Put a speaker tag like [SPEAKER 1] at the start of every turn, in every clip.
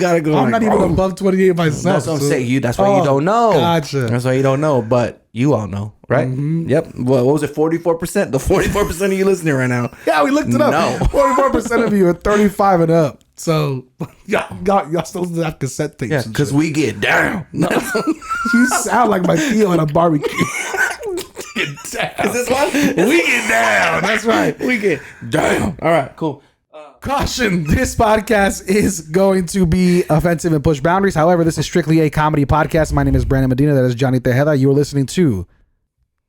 [SPEAKER 1] gotta go.
[SPEAKER 2] I'm not even above 28 myself.
[SPEAKER 1] That's what I'm saying. That's why you don't know.
[SPEAKER 2] Gotcha.
[SPEAKER 1] That's why you don't know. But you all know, right?
[SPEAKER 2] Mm-hmm.
[SPEAKER 1] Yep. What was it? 44%. The 44% of you listening right now.
[SPEAKER 2] Yeah, we looked it up.
[SPEAKER 1] No.
[SPEAKER 2] 44% of you are 35 and up. So y'all still have cassette tapes.
[SPEAKER 1] Yeah, because we get down.
[SPEAKER 2] You sound like my Theo at a barbecue.
[SPEAKER 1] Get down. Is this one? We get down. That's right. We get down. All right, cool.
[SPEAKER 2] Caution, this podcast is going to be offensive and push boundaries. However, this is strictly a comedy podcast. My name is Brandon Medina. That is Johnny Tejeda. You are listening to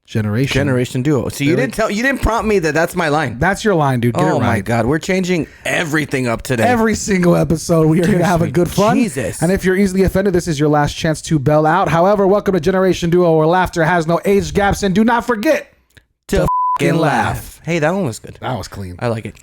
[SPEAKER 2] Generation
[SPEAKER 1] Duo. So you didn't prompt me that's my line.
[SPEAKER 2] That's your line, dude. Get it right.
[SPEAKER 1] Oh my God, we're changing everything up today.
[SPEAKER 2] Every single episode, we are here to have a good fun.
[SPEAKER 1] Jesus.
[SPEAKER 2] And if you're easily offended, this is your last chance to bail out. However, welcome to Generation Duo, where laughter has no age gaps. And do not forget
[SPEAKER 1] to f***ing laugh. Hey, that one was good.
[SPEAKER 2] That was clean.
[SPEAKER 1] I like it.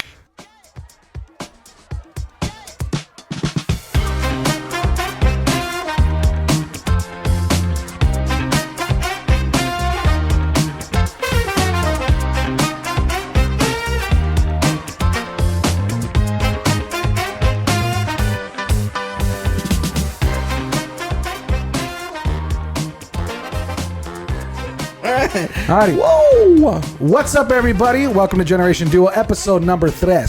[SPEAKER 2] Alrighty. Whoa! What's up, everybody? Welcome to Generation Duo, episode number three,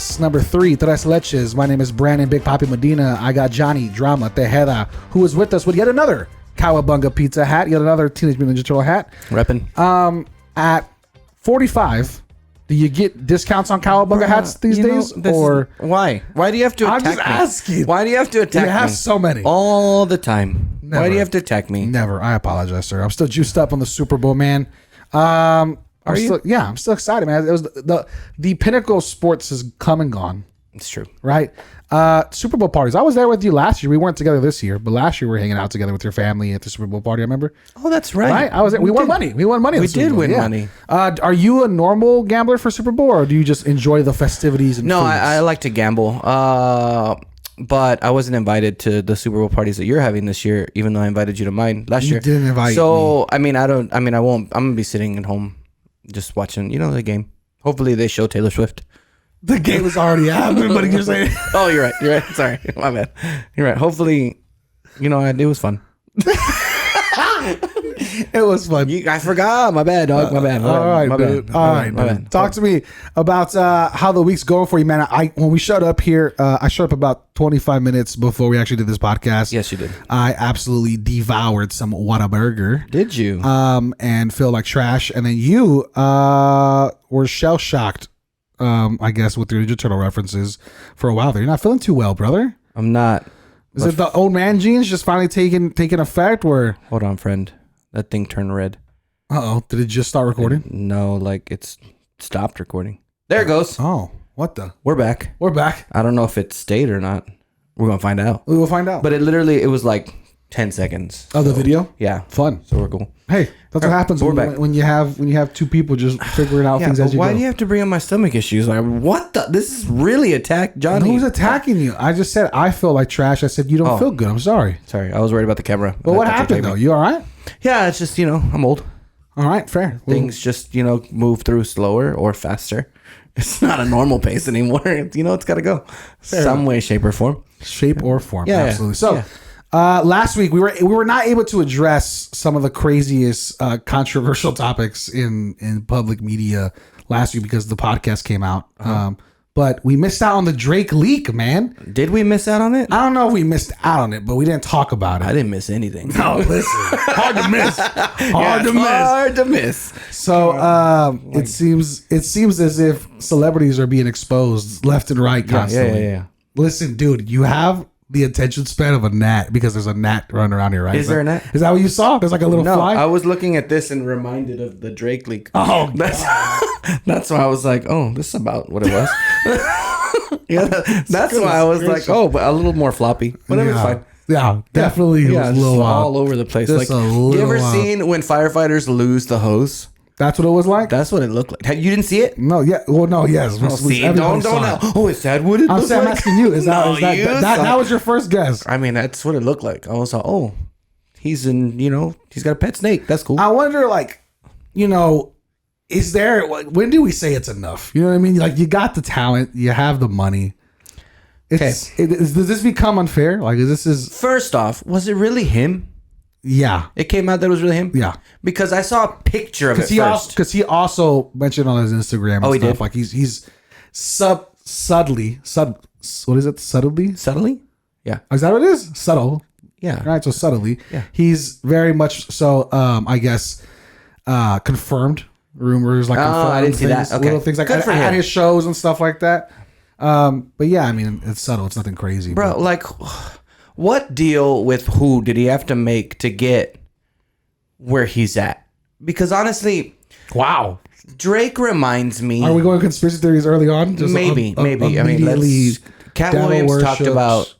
[SPEAKER 2] Tres Leches. My name is Brandon Big Papi Medina. I got Johnny Drama Tejeda, who is with us with yet another Cowabunga pizza hat, yet another Teenage Mutant Ninja Turtle hat.
[SPEAKER 1] Reppin'.
[SPEAKER 2] At 45, do you get discounts on Cowabunga hats these days? Or
[SPEAKER 1] why? Why do you have to attack me?
[SPEAKER 2] I'm just asking.
[SPEAKER 1] Why do you have to attack me?
[SPEAKER 2] You have so many.
[SPEAKER 1] All the time.
[SPEAKER 2] Never.
[SPEAKER 1] Why do you have to attack me?
[SPEAKER 2] Never. I apologize, sir. I'm still juiced up on the Super Bowl, man. Are you? Yeah, I'm still excited, man. It was the pinnacle of sports has come and gone.
[SPEAKER 1] It's true,
[SPEAKER 2] right? Super Bowl parties. I was there with you last year. We weren't together this year, but last year we were hanging out together with your family at the Super Bowl party. I remember.
[SPEAKER 1] Oh, that's right.
[SPEAKER 2] Right? I was. We won money. We won money.
[SPEAKER 1] We did win money.
[SPEAKER 2] Are you a normal gambler for Super Bowl, or do you just enjoy the festivities? And
[SPEAKER 1] no, I like to gamble. But I wasn't invited to the Super Bowl parties that you're having this year, even though I invited you to mine last year.
[SPEAKER 2] You didn't invite me.
[SPEAKER 1] So, I won't. I'm going to be sitting at home just watching, the game. Hopefully they show Taylor Swift.
[SPEAKER 2] The game is already happening, but you're saying...
[SPEAKER 1] Oh, you're right. Sorry. My bad. You're right. Hopefully, it was fun.
[SPEAKER 2] It was fun.
[SPEAKER 1] I forgot. My bad, dog. My bad.
[SPEAKER 2] All right, dude. All right, dude. Talk to me about how the week's going for you, man. When we showed up here, I showed up about 25 minutes before we actually did this podcast.
[SPEAKER 1] Yes, you did.
[SPEAKER 2] I absolutely devoured some Whataburger.
[SPEAKER 1] Did you?
[SPEAKER 2] And feel like trash. And then you were shell-shocked, I guess, with your Ninja Turtle references for a while there. You're not feeling too well, brother.
[SPEAKER 1] I'm not.
[SPEAKER 2] Is it the old man genes just finally taking effect? Where?
[SPEAKER 1] Hold on, friend. That thing turned red.
[SPEAKER 2] Uh-oh. Did it just start recording?
[SPEAKER 1] No, it's stopped recording. There it goes.
[SPEAKER 2] Oh, what the?
[SPEAKER 1] We're back.
[SPEAKER 2] We're back.
[SPEAKER 1] I don't know if it stayed or not. We're going to find out.
[SPEAKER 2] We will find out.
[SPEAKER 1] But it was like 10 seconds.
[SPEAKER 2] Oh, the video?
[SPEAKER 1] Yeah.
[SPEAKER 2] Fun.
[SPEAKER 1] So we're cool.
[SPEAKER 2] Hey, that's what happens when you have two people just figuring out things as you go.
[SPEAKER 1] Why do you have to bring up my stomach issues? Like, what the? This is really attack Johnny.
[SPEAKER 2] Who's attacking you? I just said I feel like trash. I said you don't feel good. I'm sorry.
[SPEAKER 1] Sorry. I was worried about the camera.
[SPEAKER 2] But what happened though? You all right?
[SPEAKER 1] Yeah, it's just, I'm old.
[SPEAKER 2] All right, fair.
[SPEAKER 1] Things just, move through slower or faster. It's not a normal pace anymore. It's got to go. Some way, shape, or form.
[SPEAKER 2] Shape or form.
[SPEAKER 1] Yeah,
[SPEAKER 2] absolutely. So, last week we were not able to address some of the craziest controversial topics in public media last week because the podcast came out. But we missed out on the Drake leak, man.
[SPEAKER 1] Did we miss out on it?
[SPEAKER 2] I don't know if we missed out on it, but we didn't talk about it.
[SPEAKER 1] I didn't miss anything.
[SPEAKER 2] No, listen. Hard to miss.
[SPEAKER 1] Hard to miss.
[SPEAKER 2] So it seems as if celebrities are being exposed left and right constantly.
[SPEAKER 1] Yeah.
[SPEAKER 2] Listen, dude, you have the attention span of a gnat because there's a gnat running around here, right?
[SPEAKER 1] Is there a gnat?
[SPEAKER 2] Is that what you saw? There's like a little fly?
[SPEAKER 1] I was looking at this and reminded of the Drake leak.
[SPEAKER 2] Oh,
[SPEAKER 1] that's why I was like, oh, this is about what it was. That's why I was like, oh, but a little more floppy. Whatever, it's fine.
[SPEAKER 2] Yeah, definitely. It was a little
[SPEAKER 1] all over the place. Like, you ever seen when firefighters lose the hose?
[SPEAKER 2] That's what it was like?
[SPEAKER 1] That's what it looked like. You didn't see it?
[SPEAKER 2] No, yeah. Well, no, yes.
[SPEAKER 1] Don't. Oh, is that what it looked like?
[SPEAKER 2] I'm asking you. That was your first guess?
[SPEAKER 1] I mean, that's what it looked like. I was like, oh, he's got a pet snake. That's cool.
[SPEAKER 2] I wonder, is there, when do we say it's enough? You know what I mean? Like, you got the talent, you have the money. Does this become unfair? Like,
[SPEAKER 1] First off, was it really him?
[SPEAKER 2] Yeah.
[SPEAKER 1] It came out that it was really him?
[SPEAKER 2] Yeah.
[SPEAKER 1] Because I saw a picture of it first.
[SPEAKER 2] Because he also mentioned on his Instagram and
[SPEAKER 1] he
[SPEAKER 2] stuff.
[SPEAKER 1] did?
[SPEAKER 2] Like, he's subtly. What is it? Subtly?
[SPEAKER 1] Subtly? Yeah.
[SPEAKER 2] Is that what it is? Subtle.
[SPEAKER 1] Yeah.
[SPEAKER 2] Right. So subtly.
[SPEAKER 1] Yeah.
[SPEAKER 2] He's very much so, I guess, confirmed rumors. Like, confirmed
[SPEAKER 1] I didn't see that. Okay.
[SPEAKER 2] Little things like
[SPEAKER 1] Good for him.
[SPEAKER 2] at his shows and stuff like that. But yeah, I mean, it's subtle. It's nothing crazy.
[SPEAKER 1] Bro,
[SPEAKER 2] but.
[SPEAKER 1] like, what deal with who did he have to make to get where he's at? Because honestly,
[SPEAKER 2] Wow.
[SPEAKER 1] Drake reminds me.
[SPEAKER 2] Are we going conspiracy theories early on? Just
[SPEAKER 1] maybe. I mean, Cat
[SPEAKER 2] devil
[SPEAKER 1] Williams talked
[SPEAKER 2] worships,
[SPEAKER 1] about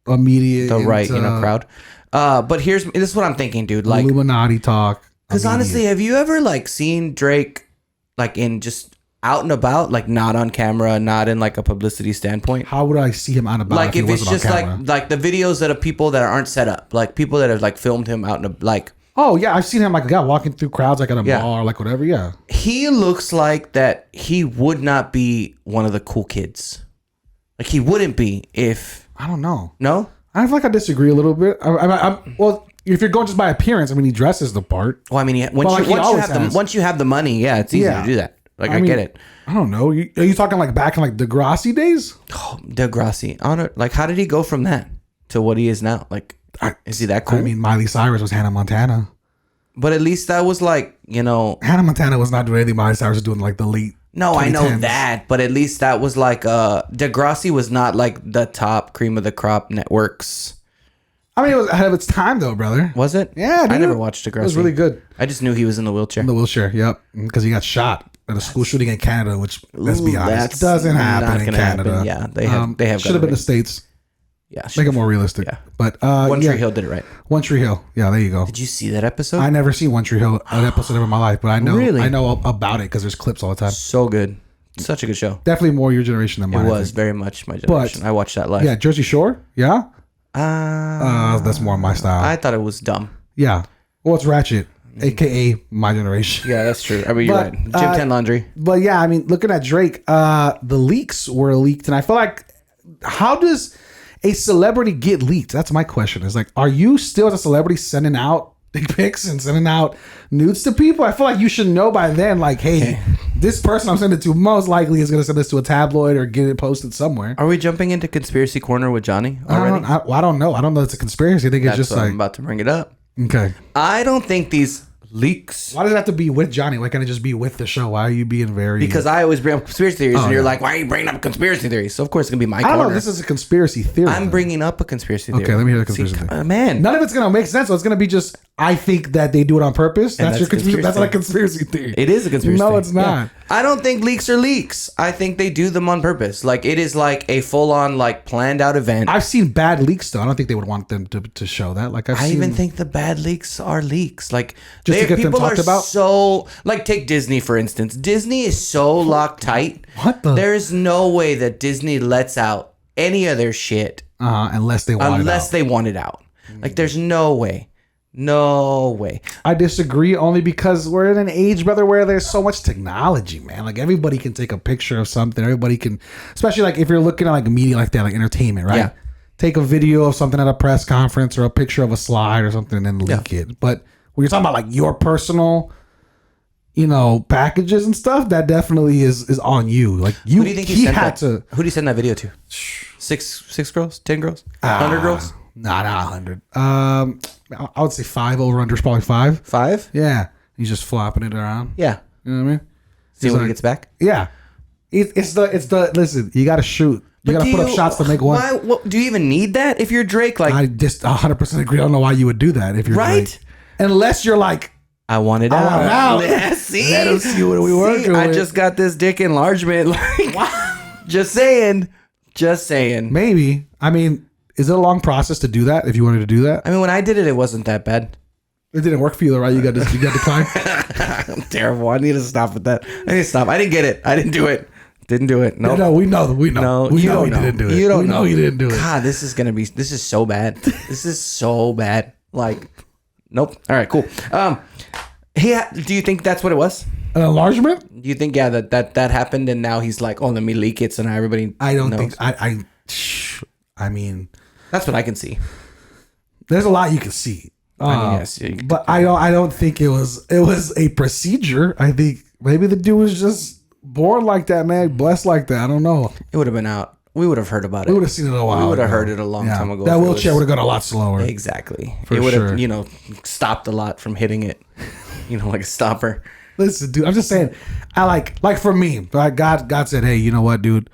[SPEAKER 2] immediate
[SPEAKER 1] the right, crowd. But this is what I'm thinking, dude. Like
[SPEAKER 2] Illuminati talk.
[SPEAKER 1] Because honestly, have you ever like seen Drake like in just out and about, like not on camera, not in like a publicity standpoint?
[SPEAKER 2] How would I see him out and about?
[SPEAKER 1] Like if it's just like the videos that of people that aren't set up, like people that have like filmed him out and like.
[SPEAKER 2] Oh yeah, I've seen him like a guy walking through crowds like at a mall or like whatever. Yeah,
[SPEAKER 1] he looks like that. He would not be one of the cool kids. Like he wouldn't be if
[SPEAKER 2] I don't know.
[SPEAKER 1] No,
[SPEAKER 2] I feel like I disagree a little bit. Well, if you're going just by appearance, I mean, he dresses the part.
[SPEAKER 1] Well, I mean, once you have the money, yeah, it's easy to do that. Like I get it.
[SPEAKER 2] I don't know. Are you talking like back in like Degrassi days?
[SPEAKER 1] Oh, Degrassi. Like how did he go from that to what he is now? Like. Is he that cool?
[SPEAKER 2] I mean, Miley Cyrus was Hannah Montana.
[SPEAKER 1] But at least that was like,
[SPEAKER 2] Hannah Montana was not doing anything Miley Cyrus was doing like the late.
[SPEAKER 1] No, 2010s. I know that. But at least that was like, Degrassi was not like the top cream of the crop networks.
[SPEAKER 2] I mean, it was ahead of its time though, brother.
[SPEAKER 1] Was it?
[SPEAKER 2] Yeah, dude.
[SPEAKER 1] I never watched Degrassi.
[SPEAKER 2] It was really good.
[SPEAKER 1] I just knew he was in the wheelchair.
[SPEAKER 2] In the wheelchair, yep. Because he got shot at a school shooting in Canada, which, let's be honest, doesn't happen in Canada.
[SPEAKER 1] Happen. Yeah, they have
[SPEAKER 2] should have been the States.
[SPEAKER 1] Yeah,
[SPEAKER 2] make it more realistic. Yeah. But
[SPEAKER 1] One Tree Hill did it right.
[SPEAKER 2] One Tree Hill. Yeah, there you go.
[SPEAKER 1] Did you see that episode?
[SPEAKER 2] I never seen One Tree Hill an episode ever in my life, but I know about it because there's clips all the time.
[SPEAKER 1] So good. Such a good show.
[SPEAKER 2] Definitely more your generation than mine.
[SPEAKER 1] It was very much my generation. I watched that live.
[SPEAKER 2] Yeah, Jersey Shore. Yeah. That's more my style.
[SPEAKER 1] I thought it was dumb.
[SPEAKER 2] Yeah. Well, it's Ratchet, aka my generation.
[SPEAKER 1] Yeah, that's true. I mean, you're right. Gym 10 Laundry.
[SPEAKER 2] But yeah, I mean, looking at Drake, the leaks were leaked, and I feel like, how does a celebrity get leaked? That's my question. Is like, are you still as a celebrity sending out dick pics and sending out nudes to people? I feel like you should know by then, like, hey, this person I'm sending it to most likely is going to send this to a tabloid or get it posted somewhere.
[SPEAKER 1] Are we jumping into conspiracy corner with Johnny already?
[SPEAKER 2] I don't know. I don't know. It's a conspiracy. I think it's just like
[SPEAKER 1] I'm about to bring it up.
[SPEAKER 2] Okay.
[SPEAKER 1] I don't think these leaks.
[SPEAKER 2] Why does it have to be with Johnny? Why can't it just be with the show? Why are you being very?
[SPEAKER 1] Because I always bring up conspiracy theories, and you're like, "Why are you bringing up conspiracy theories?" So of course it's gonna be my corner.
[SPEAKER 2] I don't know. This is a conspiracy theory.
[SPEAKER 1] I'm bringing up a conspiracy theory.
[SPEAKER 2] Okay, let me hear the conspiracy theory.
[SPEAKER 1] Man,
[SPEAKER 2] none of it's gonna make sense. So it's gonna be just, I think that they do it on purpose. That's your conspiracy. That's not a conspiracy theory.
[SPEAKER 1] It is a conspiracy.
[SPEAKER 2] No,
[SPEAKER 1] theory.
[SPEAKER 2] It's not.
[SPEAKER 1] Yeah. I don't think leaks are leaks. I think they do them on purpose. Like it is like a full on like planned out event.
[SPEAKER 2] I've seen bad leaks though. I don't think they would want them to show that. Like
[SPEAKER 1] I even think the bad leaks are leaks. Like
[SPEAKER 2] just to get them talked about.
[SPEAKER 1] So like take Disney for instance. Disney is so locked tight.
[SPEAKER 2] What the?
[SPEAKER 1] There is no way that Disney lets out any of their shit
[SPEAKER 2] unless they want it out.
[SPEAKER 1] Like there's no way. No way.
[SPEAKER 2] I disagree only because we're in an age, brother, where there's so much technology, man. Like everybody can take a picture of something. Everybody can, especially like if you're looking at like media like that, like entertainment, right? Yeah. Take a video of something at a press conference or a picture of a slide or something and then leak it. But when you're talking about like your personal, packages and stuff, that definitely is on you. Like you,
[SPEAKER 1] who do you think he had to? Who did he send that video to? 6 girls? 10 girls? 100 girls?
[SPEAKER 2] Nah, not 100. I would say 5 over under is probably 5.
[SPEAKER 1] 5?
[SPEAKER 2] Yeah. He's just flopping it around.
[SPEAKER 1] Yeah.
[SPEAKER 2] You know what I mean?
[SPEAKER 1] See when he gets back?
[SPEAKER 2] Yeah. It's the listen, you gotta shoot. You gotta put up shots to make one.
[SPEAKER 1] Do you even need that if you're Drake? Like
[SPEAKER 2] I just 100% agree. I don't know why you would do that if you're Drake.
[SPEAKER 1] Unless you're like, I want it out.
[SPEAKER 2] Yeah, see? Let him see what we working with.
[SPEAKER 1] I just got this dick enlargement. Like, just saying.
[SPEAKER 2] Maybe. I mean, is it a long process to do that if you wanted to do that?
[SPEAKER 1] I mean, when I did it, it wasn't that bad.
[SPEAKER 2] It didn't work for you, though, right? You got declined?
[SPEAKER 1] I'm terrible. I need to stop with that. I need to stop. I didn't get it. I didn't do it. Didn't do it. Nope.
[SPEAKER 2] No, we know. No,
[SPEAKER 1] we know you
[SPEAKER 2] didn't do it.
[SPEAKER 1] You don't know
[SPEAKER 2] you didn't do it.
[SPEAKER 1] God, this is so bad. This is so bad. Like, nope. All right, cool. Do you think that's what it was?
[SPEAKER 2] An enlargement?
[SPEAKER 1] Do you think that happened and now he's like, oh, let me leak it so now everybody
[SPEAKER 2] I don't
[SPEAKER 1] knows.
[SPEAKER 2] think I mean,
[SPEAKER 1] That's what I can see.
[SPEAKER 2] there's a lot you can see.
[SPEAKER 1] Yes, yeah,
[SPEAKER 2] But I don't think it was a procedure. I think maybe the dude was just born like that, man, blessed like that. I don't know.
[SPEAKER 1] It would have been out. We would have heard about it.
[SPEAKER 2] We would have seen it a while.
[SPEAKER 1] We would have
[SPEAKER 2] ago.
[SPEAKER 1] heard it a long time ago.
[SPEAKER 2] That
[SPEAKER 1] if it
[SPEAKER 2] wheelchair
[SPEAKER 1] was-
[SPEAKER 2] would have gone a lot slower.
[SPEAKER 1] Exactly.
[SPEAKER 2] For
[SPEAKER 1] It would
[SPEAKER 2] sure.
[SPEAKER 1] have, stopped a lot from hitting it. Like a stopper.
[SPEAKER 2] Listen, dude, I'm just saying. I like for me, like God said, hey, you know what, dude?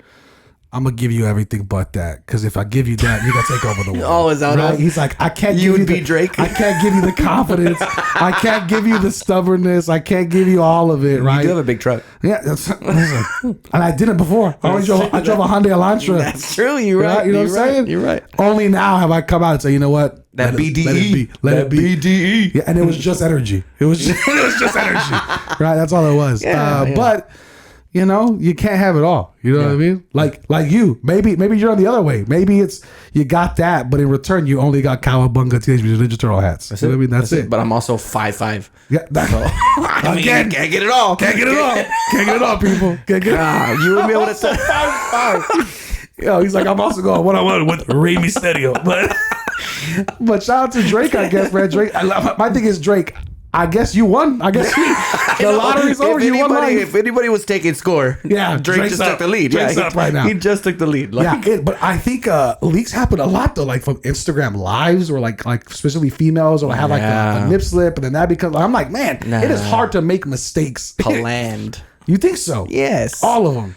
[SPEAKER 2] I'm gonna give you everything but that, because if I give you that, you're gonna take over the world.
[SPEAKER 1] Oh, is that
[SPEAKER 2] right?
[SPEAKER 1] what-
[SPEAKER 2] He's like, I can't.
[SPEAKER 1] You
[SPEAKER 2] give
[SPEAKER 1] would
[SPEAKER 2] you
[SPEAKER 1] be
[SPEAKER 2] the,
[SPEAKER 1] Drake?
[SPEAKER 2] I can't give you the confidence. I can't give you the stubbornness. I can't give you all of it. Right?
[SPEAKER 1] You do have a big truck.
[SPEAKER 2] Yeah, listen, and I didn't before. I drove a Hyundai Elantra.
[SPEAKER 1] That's true. You're right.
[SPEAKER 2] You know
[SPEAKER 1] You're
[SPEAKER 2] what I'm saying?
[SPEAKER 1] You're right.
[SPEAKER 2] Only now have I come out and say, you know what?
[SPEAKER 1] That BDE.
[SPEAKER 2] Let it be.
[SPEAKER 1] BDE.
[SPEAKER 2] Yeah, and it was just energy. It was just energy. Right? That's all it was.
[SPEAKER 1] Yeah.
[SPEAKER 2] But you can't have it all. You know what I mean? Like you. Maybe you're on the other way. Maybe it's you got that, but in return you only got Cowabunga Teenage Mutant Ninja Turtle hats. You know what I mean? That's it.
[SPEAKER 1] But I'm also 5'5".
[SPEAKER 2] Yeah.
[SPEAKER 1] I mean,
[SPEAKER 2] Again.
[SPEAKER 1] can't get it all.
[SPEAKER 2] Can't get it all. Can't get it all, people. Can't get it all.
[SPEAKER 1] You would be able to
[SPEAKER 2] Also 5'5". He's like, I'm also going one-on-one with Rey Mysterio. But shout out to Drake, I guess, man. Drake. My thing is Drake. I guess you won. I guess the lottery's over. You won life.
[SPEAKER 1] If anybody was taking score,
[SPEAKER 2] Yeah,
[SPEAKER 1] Drake
[SPEAKER 2] Drake's
[SPEAKER 1] just
[SPEAKER 2] up.
[SPEAKER 1] took the lead.
[SPEAKER 2] Drake's
[SPEAKER 1] Yeah,
[SPEAKER 2] up right now.
[SPEAKER 1] He just took the lead.
[SPEAKER 2] But I think leaks happen a lot though, like from Instagram lives, or like especially females, or have like a nip slip, and then that becomes. I'm like, man, it is hard to make mistakes.
[SPEAKER 1] planned.
[SPEAKER 2] You think so?
[SPEAKER 1] Yes.
[SPEAKER 2] All of them.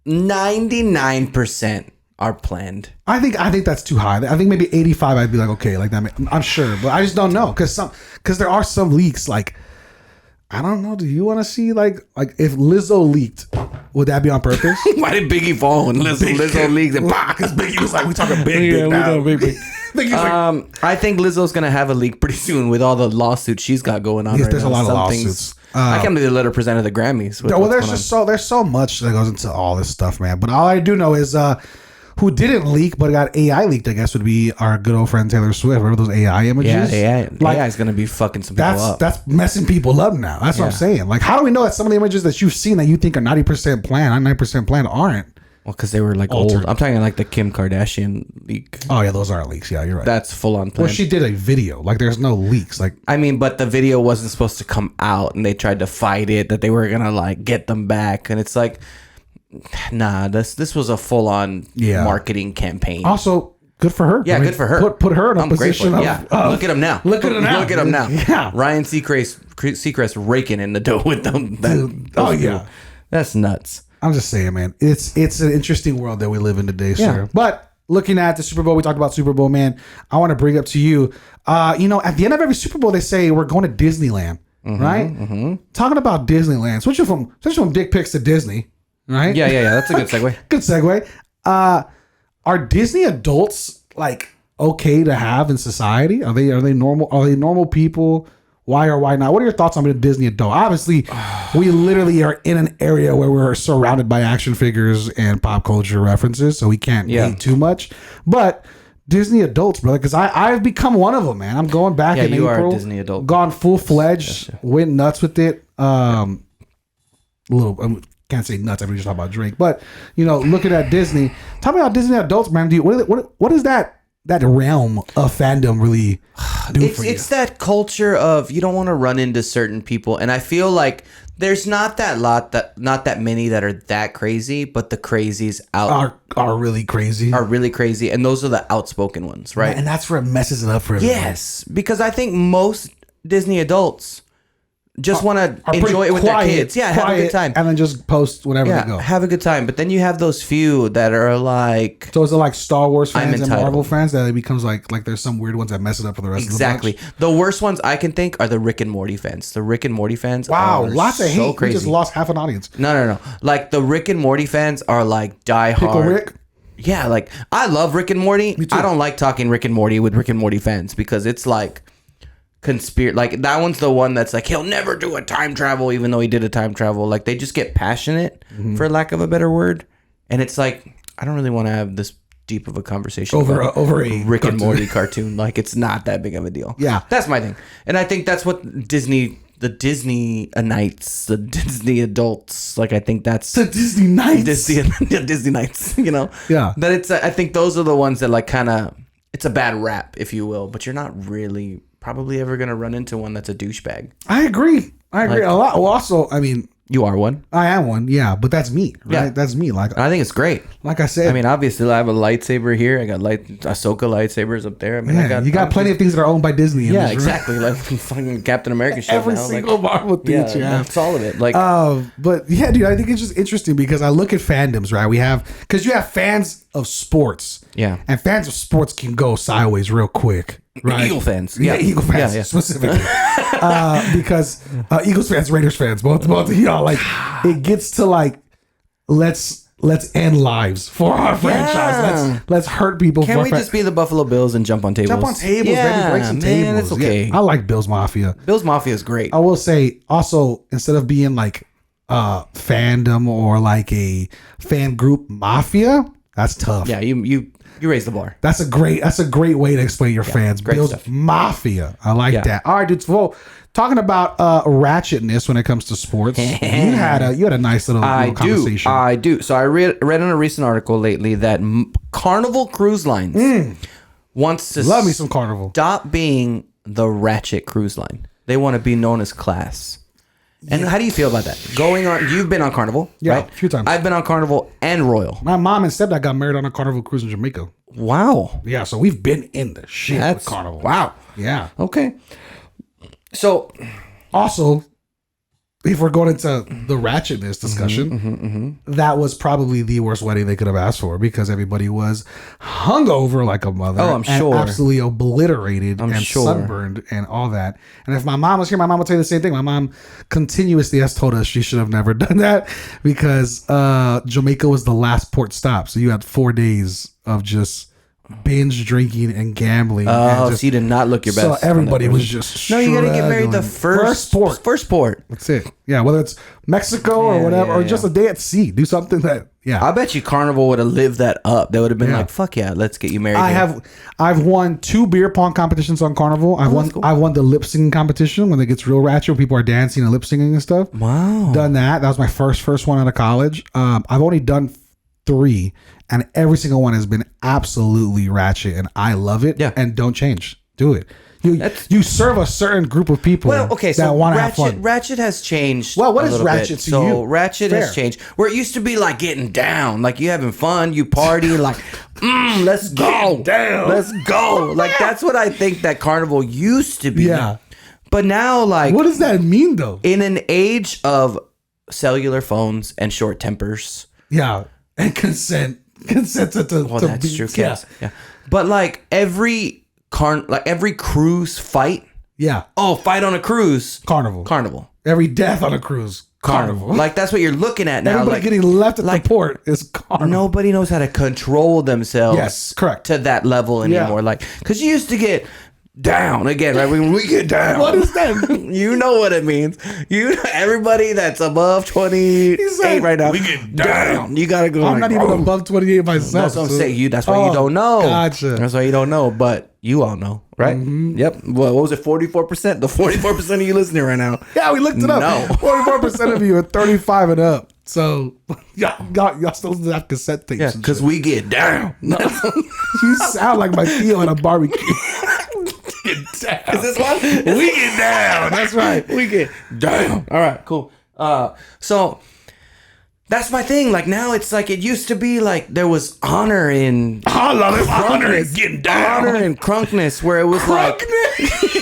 [SPEAKER 1] 99% are planned.
[SPEAKER 2] I think that's too high. I think maybe 85. I'd be like, okay, like that. I'm sure, but I just don't know because there are some leaks. Like, I don't know. Do you want to see like if Lizzo leaked? Would that be on purpose?
[SPEAKER 1] Why did Biggie fall when Lizzo leaked and
[SPEAKER 2] Because Biggie was like, we talking big now. Biggie's like,
[SPEAKER 1] I think Lizzo's gonna have a leak pretty soon with all the lawsuits she's got going on.
[SPEAKER 2] Yes,
[SPEAKER 1] right
[SPEAKER 2] there's
[SPEAKER 1] now.
[SPEAKER 2] a lot of
[SPEAKER 1] Some
[SPEAKER 2] lawsuits.
[SPEAKER 1] things- I can't believe they let her present at the Grammys.
[SPEAKER 2] well, there's so much that goes into all this stuff, man. But all I do know is who didn't leak but got AI leaked, I guess, would be our good old friend Taylor Swift. Remember those AI images?
[SPEAKER 1] Yeah,
[SPEAKER 2] Like,
[SPEAKER 1] AI is gonna be fucking some people up.
[SPEAKER 2] That's messing people up now. That's what I'm saying. Like, how do we know that some of the images that you've seen that you think are 90% planned, 99% planned aren't?
[SPEAKER 1] Well, because they were like
[SPEAKER 2] Altered.
[SPEAKER 1] old. I'm talking like the Kim Kardashian leak.
[SPEAKER 2] Oh yeah, those aren't leaks. Yeah, you're right.
[SPEAKER 1] That's full on planned.
[SPEAKER 2] Well, she did a video. Like, there's no leaks. Like,
[SPEAKER 1] I mean, but the video wasn't supposed to come out, and they tried to fight it that they were gonna like get them back, and it's like, nah, this was a full on marketing campaign.
[SPEAKER 2] also good for her.
[SPEAKER 1] Yeah, good for her.
[SPEAKER 2] Put her in a
[SPEAKER 1] I'm
[SPEAKER 2] position
[SPEAKER 1] grateful.
[SPEAKER 2] of,
[SPEAKER 1] Yeah, look at him now.
[SPEAKER 2] Look at him now.
[SPEAKER 1] Look at him now.
[SPEAKER 2] Yeah.
[SPEAKER 1] Ryan Seacrest raking in the dough with them.
[SPEAKER 2] Oh yeah.
[SPEAKER 1] That's nuts.
[SPEAKER 2] I'm just saying, man. It's an interesting world that we live in today, sir. But looking at the Super Bowl, we talked about Super Bowl, man. I want to bring up to you, at the end of every Super Bowl, they say we're going to Disneyland, right? Mm-hmm. Talking about Disneyland, switching from dick pics to Disney, right?
[SPEAKER 1] Yeah. That's a good segue.
[SPEAKER 2] Good segue. Are Disney adults like okay to have in society? Are they normal? Are they normal people? Why or why not? What are your thoughts on being a Disney adult? Obviously, we literally are in an area where we're surrounded by action figures and pop culture references, so we can't hate too much. But Disney adults, brother, because I've become one of them, man. I'm going back in
[SPEAKER 1] you
[SPEAKER 2] April.
[SPEAKER 1] are a Disney adult.
[SPEAKER 2] Gone full fledged, went nuts with it. Can't say nuts. Everybody just talk about Drake, but looking at Disney, talk about Disney adults, man. What is that realm of fandom really do for you?
[SPEAKER 1] It's that culture of you don't want to run into certain people, and I feel like there's not that many that are that crazy, but the crazies
[SPEAKER 2] are really crazy.
[SPEAKER 1] Are really crazy, and those are the outspoken ones, right?
[SPEAKER 2] And that's where it messes it up for everybody.
[SPEAKER 1] Yes, because I think most Disney adults just want to
[SPEAKER 2] Are
[SPEAKER 1] enjoy it with
[SPEAKER 2] quiet,
[SPEAKER 1] their kids. Yeah, have a good time.
[SPEAKER 2] and then just post whenever they go.
[SPEAKER 1] Have a good time. But then you have those few that are like...
[SPEAKER 2] So is it like Star Wars fans and
[SPEAKER 1] entitled.
[SPEAKER 2] Marvel fans that it becomes like there's some weird ones that mess it up for the rest
[SPEAKER 1] Exactly.
[SPEAKER 2] of the bunch?
[SPEAKER 1] The worst ones I can think are the Rick and Morty fans. The Rick and Morty fans
[SPEAKER 2] Wow,
[SPEAKER 1] are
[SPEAKER 2] lots of
[SPEAKER 1] so
[SPEAKER 2] hate.
[SPEAKER 1] crazy.
[SPEAKER 2] We just lost half an audience.
[SPEAKER 1] No. Like the Rick and Morty fans are like diehard.
[SPEAKER 2] Pickle Rick?
[SPEAKER 1] Yeah, like I love Rick and Morty.
[SPEAKER 2] Me too.
[SPEAKER 1] I don't like talking Rick and Morty with Rick and Morty fans because it's like like that one's the one that's like he'll never do a time travel even though he did a time travel. Like they just get passionate for lack of a better word, and it's like I don't really want to have this deep of a conversation
[SPEAKER 2] over a
[SPEAKER 1] Rick
[SPEAKER 2] cartoon.
[SPEAKER 1] and Morty cartoon. Like it's not that big of a deal.
[SPEAKER 2] Yeah.
[SPEAKER 1] That's my thing, and I think that's what Disney the Disney nights, the Disney adults. Like I think that's
[SPEAKER 2] the Disney nights,
[SPEAKER 1] Disney nights. You know,
[SPEAKER 2] yeah.
[SPEAKER 1] That it's. I think those are the ones that like kind of. It's a bad rap, if you will, but you're not really probably ever gonna run into one that's a douchebag.
[SPEAKER 2] I agree a lot. Well, also, I mean,
[SPEAKER 1] you are one.
[SPEAKER 2] I am one, yeah, but that's me, right?
[SPEAKER 1] Yeah.
[SPEAKER 2] That's me. Like
[SPEAKER 1] I think it's great.
[SPEAKER 2] Like I said,
[SPEAKER 1] I mean, obviously, I have a lightsaber here. I got Ahsoka lightsabers up there. I mean,
[SPEAKER 2] yeah, you got plenty of things that are owned by Disney.
[SPEAKER 1] Yeah, exactly. Like fucking Captain America shit.
[SPEAKER 2] Every
[SPEAKER 1] now.
[SPEAKER 2] single Marvel thing
[SPEAKER 1] yeah,
[SPEAKER 2] that you have.
[SPEAKER 1] that's all of it. Like,
[SPEAKER 2] but yeah, dude, I think it's just interesting because I look at fandoms, right? We have because you have fans of sports,
[SPEAKER 1] yeah,
[SPEAKER 2] and fans of sports can go sideways real quick. Right?
[SPEAKER 1] Eagle fans.
[SPEAKER 2] Yeah, Eagle fans specifically. Because Eagles fans, Raiders fans, both you know, like it gets to like let's end lives for our franchise. Let's hurt people.
[SPEAKER 1] Can we just be the Buffalo Bills and jump on tables?
[SPEAKER 2] Jump on tables, maybe break some tables.
[SPEAKER 1] It's okay.
[SPEAKER 2] Yeah, I like Bills Mafia.
[SPEAKER 1] Bills Mafia is great.
[SPEAKER 2] I will say also instead of being like fandom or like a fan group mafia, that's tough.
[SPEAKER 1] Yeah, you raise the bar.
[SPEAKER 2] That's a great way to explain your fans. Bills
[SPEAKER 1] stuff.
[SPEAKER 2] Mafia. I like that. All right, dude. Well, talking about ratchetness when it comes to sports, you had a nice little conversation.
[SPEAKER 1] I do. So I read in a recent article lately that Carnival Cruise Lines wants to
[SPEAKER 2] love me some Carnival.
[SPEAKER 1] Stop being the Ratchet cruise line. They want to be known as Class. And how do you feel about that? Going on, you've been on Carnival, right?
[SPEAKER 2] A few times.
[SPEAKER 1] I've been on Carnival and Royal.
[SPEAKER 2] My mom and stepdad got married on a Carnival cruise in Jamaica.
[SPEAKER 1] Wow.
[SPEAKER 2] Yeah, so we've been in the shit with Carnival.
[SPEAKER 1] Wow.
[SPEAKER 2] Yeah.
[SPEAKER 1] Okay. So,
[SPEAKER 2] also, if we're going into the ratchetness discussion, that was probably the worst wedding they could have asked for because everybody was hungover like a mother.
[SPEAKER 1] Oh, I'm sure.
[SPEAKER 2] Absolutely obliterated and
[SPEAKER 1] sure.
[SPEAKER 2] sunburned and all that. And if my mom was here, my mom would tell you the same thing. My mom continuously has told us she should have never done that because Jamaica was the last port stop. So you had 4 days of just binge drinking and gambling.
[SPEAKER 1] Oh,
[SPEAKER 2] and
[SPEAKER 1] so you did not look your best.
[SPEAKER 2] So everybody was just
[SPEAKER 1] no. You got to get married the first port. First port.
[SPEAKER 2] That's it. Yeah, whether it's Mexico or whatever, or just a day at sea. Do something that. Yeah,
[SPEAKER 1] I bet you Carnival would have lived that up. They would have been like, "Fuck yeah, let's get you married."
[SPEAKER 2] I've won 2 beer pong competitions on Carnival. I've won the lip singing competition when it gets real ratchet, when people are dancing and lip singing and stuff.
[SPEAKER 1] Wow,
[SPEAKER 2] done that. That was my first one out of college. I've only done 3. And every single one has been absolutely ratchet, and I love it.
[SPEAKER 1] Yeah.
[SPEAKER 2] And don't change. Do it. You serve a certain group of people.
[SPEAKER 1] Well, okay, so
[SPEAKER 2] that want to have fun.
[SPEAKER 1] Ratchet has changed.
[SPEAKER 2] Well, what is ratchet to you?
[SPEAKER 1] So Ratchet has changed. Where it used to be like getting down, like you having fun, you party, like, let's go, down, let's go. Like that's what I think that Carnival used to be.
[SPEAKER 2] Yeah.
[SPEAKER 1] But now, like,
[SPEAKER 2] what does that mean though?
[SPEAKER 1] In an age of cellular phones and short tempers,
[SPEAKER 2] yeah, and consent to
[SPEAKER 1] that's true, kids. Yeah. But like every cruise fight.
[SPEAKER 2] Yeah.
[SPEAKER 1] Oh, fight on a cruise.
[SPEAKER 2] Carnival. Every death on a cruise. Carnival.
[SPEAKER 1] Like that's what you're looking at now.
[SPEAKER 2] Everybody
[SPEAKER 1] like,
[SPEAKER 2] getting left at the port is Carnival.
[SPEAKER 1] Nobody knows how to control themselves.
[SPEAKER 2] Yes, correct.
[SPEAKER 1] To that level anymore. Yeah. Like, because you used to get down again, right? When we get down.
[SPEAKER 2] What is that?
[SPEAKER 1] You know what it means. Everybody that's above 28 right now. We get down. You gotta go.
[SPEAKER 2] I'm not even above 28 myself.
[SPEAKER 1] That's what I'm saying. That's why you don't know.
[SPEAKER 2] Gotcha.
[SPEAKER 1] That's why you don't know. But you all know, right? Mm-hmm. Yep. What was it? 44%. The 44% of you listening right now.
[SPEAKER 2] Yeah, we looked it up. No. 44% of you are 35 and up. So y'all still have cassette tapes.
[SPEAKER 1] Yeah, because we get down.
[SPEAKER 2] No. You sound like my Theo at a barbecue.
[SPEAKER 1] Get down. Is this one? We get down. That's right. We get down. All right, cool. So that's my thing. Like now it's like it used to be like there was honor in
[SPEAKER 2] honor in getting down.
[SPEAKER 1] Honor and crunkness where it was like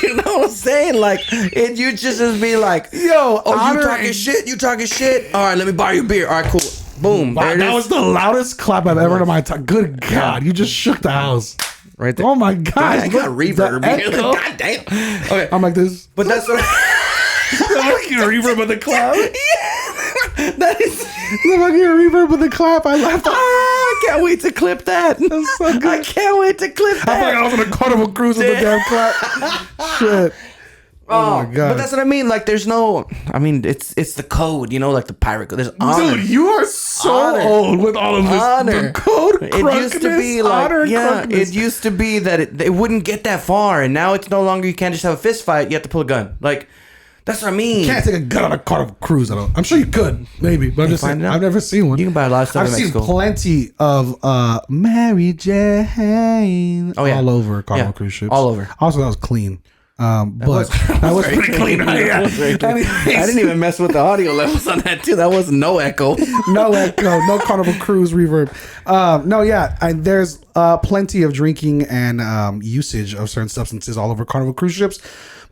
[SPEAKER 1] you know what I'm saying? Like it you just be like, yo, oh you talking shit? You talking shit? All right, let me buy you a beer. All right, cool. Boom.
[SPEAKER 2] Wow, that was the loudest clap I've ever heard in my time. Good God, you just shook the house.
[SPEAKER 1] Right there.
[SPEAKER 2] Oh my God!
[SPEAKER 1] I got reverb. God damn. Okay,
[SPEAKER 2] I'm like this,
[SPEAKER 1] but that's what.
[SPEAKER 2] I'm like your reverb of the clap.
[SPEAKER 1] Yeah, that is.
[SPEAKER 2] I'm like your reverb of the clap. I laughed.
[SPEAKER 1] I can't wait to clip that. That's so good. I can't wait to clip that.
[SPEAKER 2] I feel like I was on a Carnival cruise with the damn clap. Shit. Oh my God.
[SPEAKER 1] But that's what I mean. Like, there's no. I mean, it's the code. You know, like the pirate code. There's honor.
[SPEAKER 2] Dude, you are so old with all of this.
[SPEAKER 1] Honor.
[SPEAKER 2] The code.
[SPEAKER 1] It used to be like it used to be that it wouldn't get that far, and now it's no longer. You can't just have a fist fight. You have to pull a gun. Like That's what I mean.
[SPEAKER 2] You can't take a gun on a Carnival cruise. I'm sure you could, maybe, but I'm just saying, I've never seen one.
[SPEAKER 1] You can buy a lot of stuff
[SPEAKER 2] I've
[SPEAKER 1] in
[SPEAKER 2] seen
[SPEAKER 1] Mexico.
[SPEAKER 2] plenty of Mary Jane all over Carnival cruise ships.
[SPEAKER 1] All over.
[SPEAKER 2] Also, that was clean. But that was pretty clean, right? Yeah.
[SPEAKER 1] I didn't even mess with the audio levels on that too. That was no echo.
[SPEAKER 2] No echo, no Carnival Cruise reverb. There's plenty of drinking and usage of certain substances all over Carnival Cruise ships.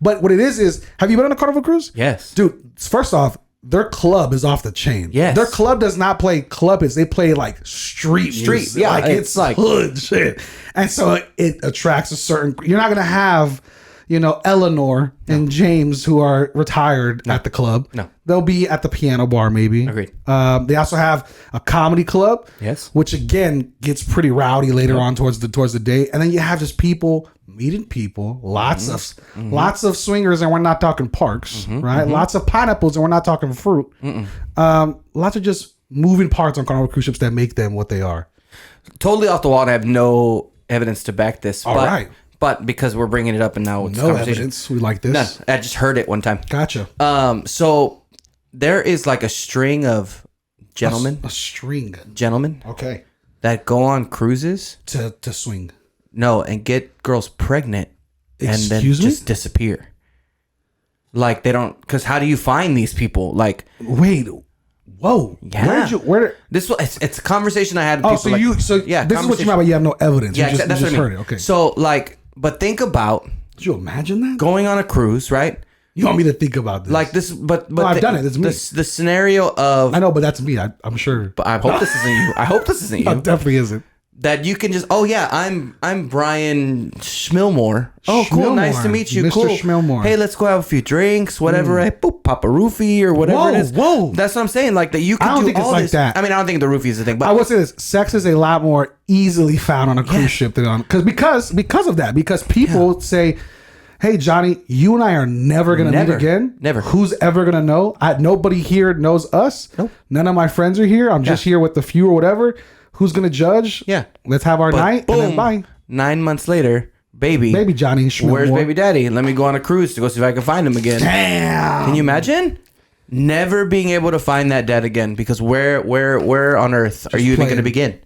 [SPEAKER 2] But what it is have you been on a Carnival Cruise?
[SPEAKER 1] Yes.
[SPEAKER 2] Dude, first off, their club is off the chain.
[SPEAKER 1] Yes.
[SPEAKER 2] Their club does not play club hits. They play like street music.
[SPEAKER 1] Yeah,
[SPEAKER 2] like it's like hood shit. And so it attracts a certain, you're not going to have, Eleanor and James who are retired at the club.
[SPEAKER 1] No.
[SPEAKER 2] They'll be at the piano bar maybe.
[SPEAKER 1] Agreed.
[SPEAKER 2] They also have a comedy club.
[SPEAKER 1] Yes.
[SPEAKER 2] Which again gets pretty rowdy later on towards the day. And then you have just people meeting people, lots of swingers, and we're not talking parks, right? Lots of pineapples, and we're not talking fruit. Lots of just moving parts on Carnival cruise ships that make them what they are.
[SPEAKER 1] Totally off the wall, and I have no evidence to back this.
[SPEAKER 2] All right.
[SPEAKER 1] But because we're bringing it up and now it's
[SPEAKER 2] No evidence. We like this.
[SPEAKER 1] No, I just heard it one time.
[SPEAKER 2] Gotcha.
[SPEAKER 1] So there is like a string of gentlemen.
[SPEAKER 2] A string.
[SPEAKER 1] Gentlemen.
[SPEAKER 2] Okay.
[SPEAKER 1] That go on cruises.
[SPEAKER 2] To swing.
[SPEAKER 1] No, and get girls pregnant.
[SPEAKER 2] Excuse
[SPEAKER 1] and then
[SPEAKER 2] me?
[SPEAKER 1] just disappear. Like they don't, because how do you find these people? Like,
[SPEAKER 2] wait, whoa,
[SPEAKER 1] yeah.
[SPEAKER 2] Where?
[SPEAKER 1] This was it's a conversation I had. With
[SPEAKER 2] Oh,
[SPEAKER 1] people
[SPEAKER 2] so
[SPEAKER 1] like,
[SPEAKER 2] you, so yeah, this is what you meant by you have no evidence.
[SPEAKER 1] Yeah,
[SPEAKER 2] you just,
[SPEAKER 1] that's
[SPEAKER 2] you just
[SPEAKER 1] what I mean.
[SPEAKER 2] heard it. Okay.
[SPEAKER 1] So like, but think about.
[SPEAKER 2] Could you imagine that?
[SPEAKER 1] Going on a cruise, right?
[SPEAKER 2] You want me to think about this?
[SPEAKER 1] Like this, but
[SPEAKER 2] no, I've done it. It's me.
[SPEAKER 1] The scenario of
[SPEAKER 2] I know, but that's me. I'm sure.
[SPEAKER 1] But I hope this isn't you. I hope this isn't you.
[SPEAKER 2] It definitely isn't.
[SPEAKER 1] That you can just, oh yeah, I'm Brian Schmilmore. Oh, cool, nice to meet you.
[SPEAKER 2] Mr.
[SPEAKER 1] Cool.
[SPEAKER 2] Schmilmore.
[SPEAKER 1] Hey, let's go have a few drinks, whatever. Right? Boop, pop a roofie or whatever it is.
[SPEAKER 2] Whoa.
[SPEAKER 1] That's what I'm saying. Like that you can
[SPEAKER 2] I don't
[SPEAKER 1] do
[SPEAKER 2] think
[SPEAKER 1] all
[SPEAKER 2] it's like
[SPEAKER 1] this.
[SPEAKER 2] that.
[SPEAKER 1] I mean, I don't think the roofie is the thing, but
[SPEAKER 2] I will say this: sex is a lot more easily found on a cruise ship than on because of that. Because people say, "Hey, Johnny, you and I are never gonna meet again.
[SPEAKER 1] Never.
[SPEAKER 2] Who's ever gonna know? Nobody here knows us.
[SPEAKER 1] Nope.
[SPEAKER 2] None of my friends are here. I'm just here with the few or whatever. Who's gonna judge?
[SPEAKER 1] Yeah.
[SPEAKER 2] Let's have our night.
[SPEAKER 1] Boom.
[SPEAKER 2] And then bye.
[SPEAKER 1] 9 months later, baby
[SPEAKER 2] Johnny Schmilmore.
[SPEAKER 1] Where's baby daddy? Let me go on a cruise to go see if I can find him again.
[SPEAKER 2] Damn.
[SPEAKER 1] Can you imagine? Never being able to find that dad again, because where on earth are you even going to begin?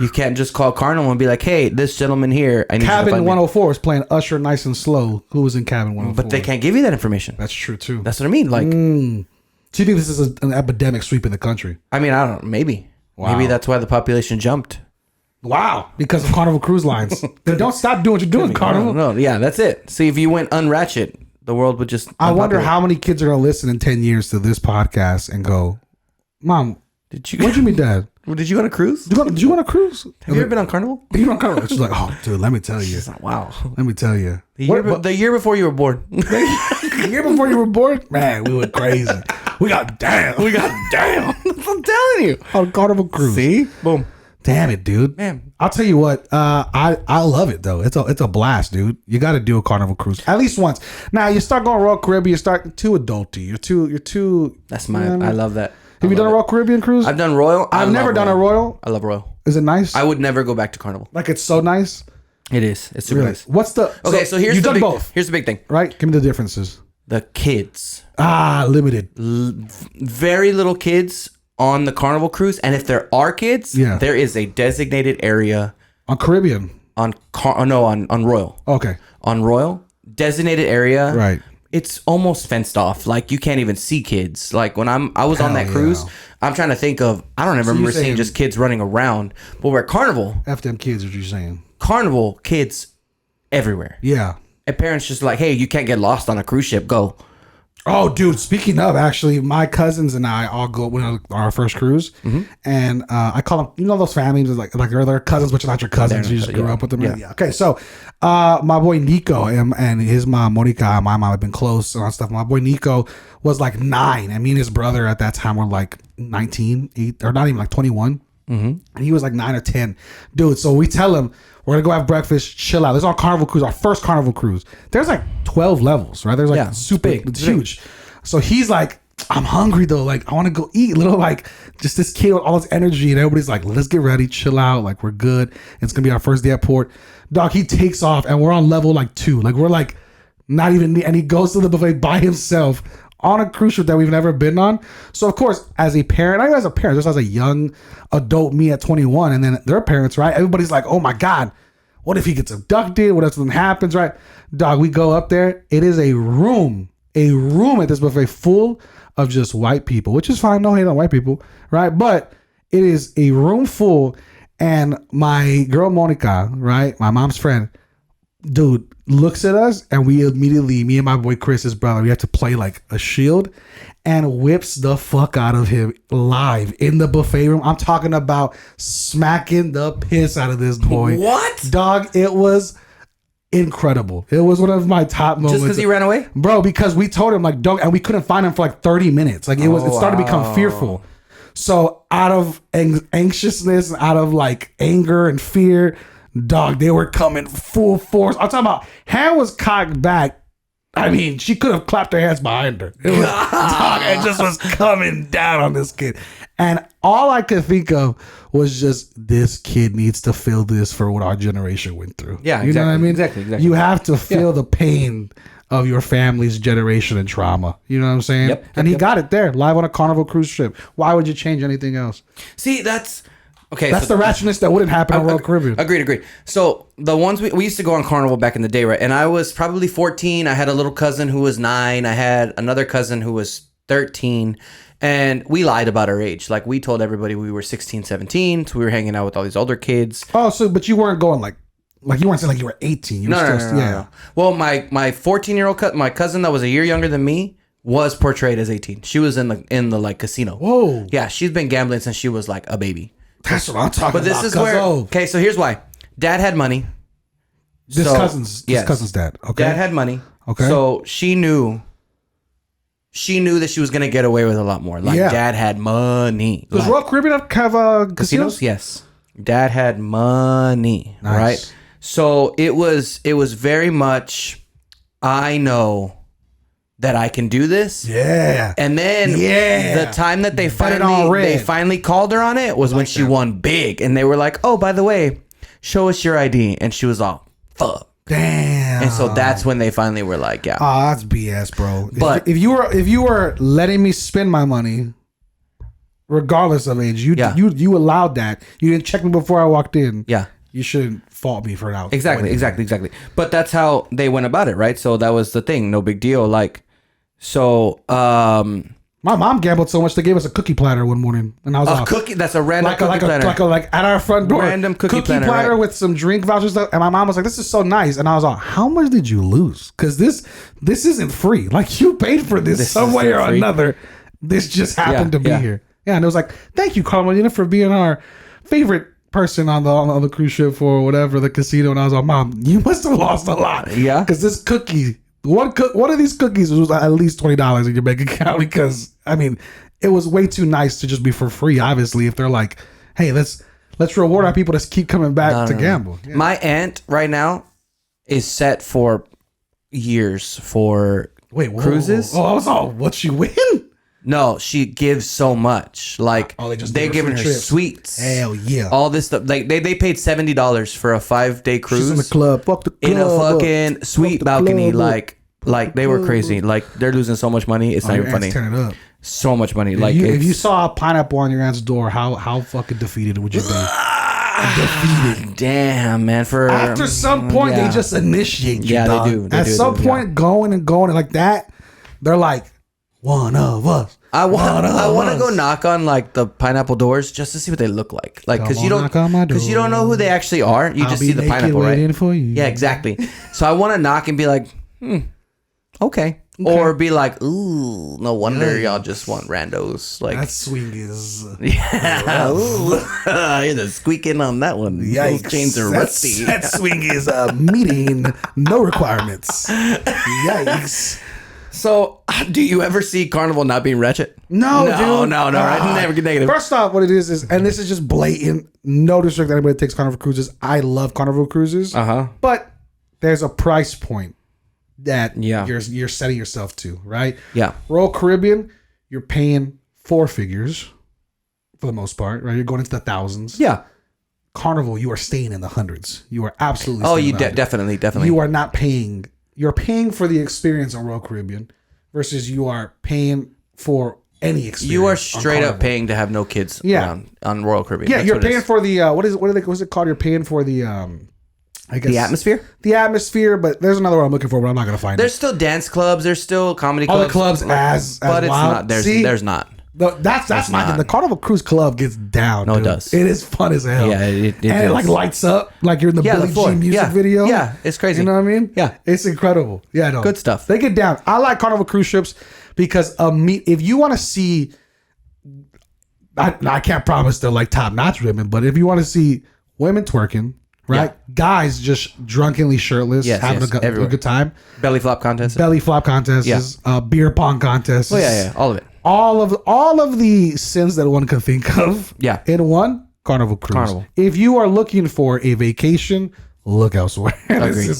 [SPEAKER 1] You can't just call Carnival and be like, "Hey, this gentleman here, I need you to
[SPEAKER 2] Cabin
[SPEAKER 1] find
[SPEAKER 2] 104 is playing Usher Nice and Slow. Who was in Cabin 104?
[SPEAKER 1] But they can't give you that information.
[SPEAKER 2] That's true too.
[SPEAKER 1] That's what I mean. Like,
[SPEAKER 2] Do you think this is an epidemic sweeping the country?
[SPEAKER 1] I mean, I don't know. Maybe.
[SPEAKER 2] Wow.
[SPEAKER 1] Maybe that's why the population jumped.
[SPEAKER 2] Wow. Because of Carnival Cruise Lines. Then don't stop doing what you're doing, Carnival.
[SPEAKER 1] No, yeah, that's it. See, if you went unratchet, the world would just.
[SPEAKER 2] I wonder
[SPEAKER 1] unpopulate.
[SPEAKER 2] how many kids are going to listen in 10 years to this podcast and go, Mom, where'd you meet Dad?
[SPEAKER 1] Did you go on a cruise?
[SPEAKER 2] Did you want a cruise?
[SPEAKER 1] Have you ever been on Carnival?
[SPEAKER 2] You been on Carnival? She's like, oh, dude, let me tell you.
[SPEAKER 1] She's like, wow.
[SPEAKER 2] Let me tell you.
[SPEAKER 1] The year before you were born.
[SPEAKER 2] The year before you were born? Man, we went crazy. We got down.
[SPEAKER 1] I'm telling you.
[SPEAKER 2] On Carnival Cruise.
[SPEAKER 1] See? Boom.
[SPEAKER 2] Damn it, dude.
[SPEAKER 1] Man.
[SPEAKER 2] I'll tell you what. I love it though. It's a blast, dude. You got to do a Carnival Cruise at least once. Now you start going Royal Caribbean. You start too adulty. You're too.
[SPEAKER 1] That's I love that.
[SPEAKER 2] Have you done a Royal Caribbean cruise?
[SPEAKER 1] I've done Royal.
[SPEAKER 2] I've never done a Royal.
[SPEAKER 1] I love Royal.
[SPEAKER 2] Is it nice?
[SPEAKER 1] I would never go back to Carnival.
[SPEAKER 2] Like it's so nice.
[SPEAKER 1] It is. It's super nice.
[SPEAKER 2] What's the
[SPEAKER 1] okay? So here's
[SPEAKER 2] you've
[SPEAKER 1] the
[SPEAKER 2] done
[SPEAKER 1] big,
[SPEAKER 2] both,
[SPEAKER 1] Here's the big thing,
[SPEAKER 2] right? Give me the differences.
[SPEAKER 1] The kids.
[SPEAKER 2] Limited.
[SPEAKER 1] Very little kids on the Carnival cruise, and if there are kids, there is a designated area
[SPEAKER 2] on Caribbean.
[SPEAKER 1] On Royal.
[SPEAKER 2] Okay.
[SPEAKER 1] On Royal, designated area.
[SPEAKER 2] Right.
[SPEAKER 1] It's almost fenced off. Like you can't even see kids. Like when I was on that cruise, I'm trying to think of. I don't remember seeing just kids running around. But we're at Carnival.
[SPEAKER 2] F them kids. What you saying?
[SPEAKER 1] Carnival kids everywhere.
[SPEAKER 2] Yeah.
[SPEAKER 1] And parents just like, hey, you can't get lost on a cruise ship. Go.
[SPEAKER 2] Oh, dude! Speaking of, actually, my cousins and I all go on our first cruise, and I call them, those families like they're cousins, but you're not your cousins. You just grew up with them. Yeah. Okay, so my boy Nico and his mom Monica and my mom have been close and stuff. My boy Nico was like 9, and me and his brother at that time were like 19, 8, or not even like 21, and he was like 9 or 10, dude. So we tell him, we're gonna go have breakfast, chill out. This is our Carnival cruise, our first Carnival cruise. There's like 12 levels, right? There's like super big, it's huge. So he's like, I'm hungry though. Like I want to go eat. Little like just this kid with all this energy, and everybody's like, let's get ready, chill out. Like we're good. It's gonna be our first day at port. Dog, he takes off, and we're on level like 2. Like we're like Not even, and he goes to the buffet by himself on a cruise ship that we've never been on. So of course, as a parent, not as a parent, just as a young adult me at 21, and then their parents, right? Everybody's like, oh my God, what if he gets abducted? What if something happens, right? Dog, we go up there. It is a room at this buffet full of just white people, which is fine. No hate on white people, right? But it is a room full, and my girl Monica, right? My mom's friend, dude, looks at us, and we immediately, me and my boy Chris, his brother, we have to play like a shield, and whips the fuck out of him live in the buffet room. I'm talking about smacking the piss out of this boy.
[SPEAKER 1] What?
[SPEAKER 2] Dog, it was incredible. It was one of my top moments.
[SPEAKER 1] Just because he ran away?
[SPEAKER 2] Bro, because we told him, like, don't, and we couldn't find him for like 30 minutes. Like, it started to become fearful. So out of anxiousness, out of like anger and fear, dog, they were coming full force. I'm talking about hand was cocked back. I mean, she could have clapped her hands behind her. It was, dog, it just was coming down on this kid. And all I could think of was just, this kid needs to feel this for what our generation went through.
[SPEAKER 1] Yeah,
[SPEAKER 2] you know what I mean?
[SPEAKER 1] Exactly.
[SPEAKER 2] You have to feel the pain of your family's generation and trauma. You know what I'm saying? And he got it there, live on a Carnival cruise ship. Why would you change anything else?
[SPEAKER 1] See, that's... Okay,
[SPEAKER 2] that's the ratchetness that wouldn't happen on Royal Caribbean.
[SPEAKER 1] Agreed. So the ones we used to go on Carnival back in the day, right? And I was probably 14. I had a little cousin who was 9. I had another cousin who was 13. And we lied about our age. Like, we told everybody we were 16, 17. So we were hanging out with all these older kids.
[SPEAKER 2] Oh, so, but you weren't going like you weren't saying like you were 18. You were
[SPEAKER 1] No. Well, my 14-year-old my cousin that was a year younger than me was portrayed as 18. She was in the like casino.
[SPEAKER 2] Whoa.
[SPEAKER 1] Yeah, she's been gambling since she was like a baby.
[SPEAKER 2] That's what I'm talking about.
[SPEAKER 1] But this is where... Okay, so here's why. Dad had money.
[SPEAKER 2] This cousin's dad. Okay.
[SPEAKER 1] Dad had money.
[SPEAKER 2] Okay.
[SPEAKER 1] So she knew that she was going to get away with a lot more. Like, Dad had money.
[SPEAKER 2] Does Royal Caribbean have casinos?
[SPEAKER 1] Yes. Dad had money. Nice. Right? So it was very much, I know that I can do this.
[SPEAKER 2] Yeah.
[SPEAKER 1] And then the time that they finally called her on it was when she won big. And they were like, oh, by the way, show us your ID. And she was all, fuck.
[SPEAKER 2] Damn.
[SPEAKER 1] And so that's when they finally were like, yeah.
[SPEAKER 2] Oh, that's BS, bro.
[SPEAKER 1] But
[SPEAKER 2] if you were letting me spend my money, regardless of age, you allowed that. You didn't check me before I walked in.
[SPEAKER 1] Yeah.
[SPEAKER 2] You shouldn't fault me for that.
[SPEAKER 1] Exactly. But that's how they went about it, right? So that was the thing. No big deal. Like, so,
[SPEAKER 2] my mom gambled so much they gave us a cookie platter one morning, and I was
[SPEAKER 1] a cookie. That's a random cookie platter,
[SPEAKER 2] like at our front door.
[SPEAKER 1] Random cookie platter right?
[SPEAKER 2] with some drink vouchers. And my mom was like, "This is so nice," and I was like, "How much did you lose? Because this isn't free. Like, you paid for this some way or another. This just happened to be here." Yeah, and it was like, "Thank you, Carmelina, for being our favorite person on the cruise ship for whatever the casino." And I was like, "Mom, you must have lost a lot."
[SPEAKER 1] Yeah,
[SPEAKER 2] because this cookie. One of these cookies was at least $20 in your bank account, because I mean, it was way too nice to just be for free. Obviously, if they're like, "Hey, let's reward our people that keep coming back to gamble." Yeah.
[SPEAKER 1] My aunt right now is set for years for cruises.
[SPEAKER 2] Oh, I was all, what, she win?
[SPEAKER 1] No, she gives so much. Like, they're giving her sweets.
[SPEAKER 2] Hell yeah.
[SPEAKER 1] All this stuff. Like, they paid $70 for a 5-day cruise.
[SPEAKER 2] She's in the club. Fuck the club.
[SPEAKER 1] In a fucking suite balcony. Like they were crazy. Like, they're losing so much money. It's not even funny.
[SPEAKER 2] Turn it up.
[SPEAKER 1] So much money. Like,
[SPEAKER 2] if you saw a pineapple on your aunt's door, how fucking defeated would you be? Defeated.
[SPEAKER 1] Damn, man.
[SPEAKER 2] After some point, they just initiate you.
[SPEAKER 1] Yeah,
[SPEAKER 2] dog.
[SPEAKER 1] they do.
[SPEAKER 2] At some point, going and like that, they're like, one of us.
[SPEAKER 1] I want to go knock on like the pineapple doors just to see what they look like. Like, because you don't know who they actually are. You just see the pineapple, right?
[SPEAKER 2] For you.
[SPEAKER 1] Yeah, exactly. So I want to knock and be like, okay. Or be like, ooh, no wonder y'all just want randos. Like,
[SPEAKER 2] that swing is
[SPEAKER 1] you're the squeaking on that one.
[SPEAKER 2] Yikes.
[SPEAKER 1] Those chains are rusty.
[SPEAKER 2] That swing is meeting no requirements. Yikes.
[SPEAKER 1] So, do you ever see Carnival not being Ratchet?
[SPEAKER 2] No, dude.
[SPEAKER 1] No. I never get negative.
[SPEAKER 2] First off, what it is, and this is just blatant, no disrespect to anybody that takes Carnival cruises. I love Carnival cruises. But there's a price point that you're setting yourself to, right?
[SPEAKER 1] Yeah.
[SPEAKER 2] Royal Caribbean, you're paying 4 figures for the most part, right? You're going into the thousands.
[SPEAKER 1] Yeah.
[SPEAKER 2] Carnival, you are staying in the hundreds. You are absolutely.
[SPEAKER 1] Oh, you definitely.
[SPEAKER 2] You are not paying. you're paying for the experience on Royal Caribbean versus you are paying for any experience.
[SPEAKER 1] You are straight up paying to have no kids around on Royal Caribbean.
[SPEAKER 2] Yeah,
[SPEAKER 1] That's
[SPEAKER 2] you're paying for the what's it called? You're paying for the I guess
[SPEAKER 1] the atmosphere.
[SPEAKER 2] The atmosphere, but there's another one I'm looking for, but I'm not gonna find
[SPEAKER 1] There's still dance clubs. There's still comedy
[SPEAKER 2] all
[SPEAKER 1] clubs.
[SPEAKER 2] the clubs
[SPEAKER 1] but it's
[SPEAKER 2] wild.
[SPEAKER 1] not. There's not.
[SPEAKER 2] That's my thing. The Carnival Cruise Club gets down.
[SPEAKER 1] No,
[SPEAKER 2] dude.
[SPEAKER 1] it does.
[SPEAKER 2] It is fun as hell.
[SPEAKER 1] Yeah, it
[SPEAKER 2] and it like lights up like you're in the Billie Jean music video.
[SPEAKER 1] Yeah, it's crazy.
[SPEAKER 2] You know what I mean?
[SPEAKER 1] Yeah,
[SPEAKER 2] it's incredible. Yeah, no,
[SPEAKER 1] good stuff.
[SPEAKER 2] They get down. I like Carnival cruise ships because if you want to see, I can't promise they're like top notch women, but if you want to see women twerking. Right, guys just drunkenly shirtless, having a good time.
[SPEAKER 1] Belly flop contests,
[SPEAKER 2] beer pong contests.
[SPEAKER 1] Oh yeah, all of it.
[SPEAKER 2] All of the sins that one can think of.
[SPEAKER 1] Yeah,
[SPEAKER 2] in one Carnival cruise. If you are looking for a vacation, look elsewhere.
[SPEAKER 1] Agreed.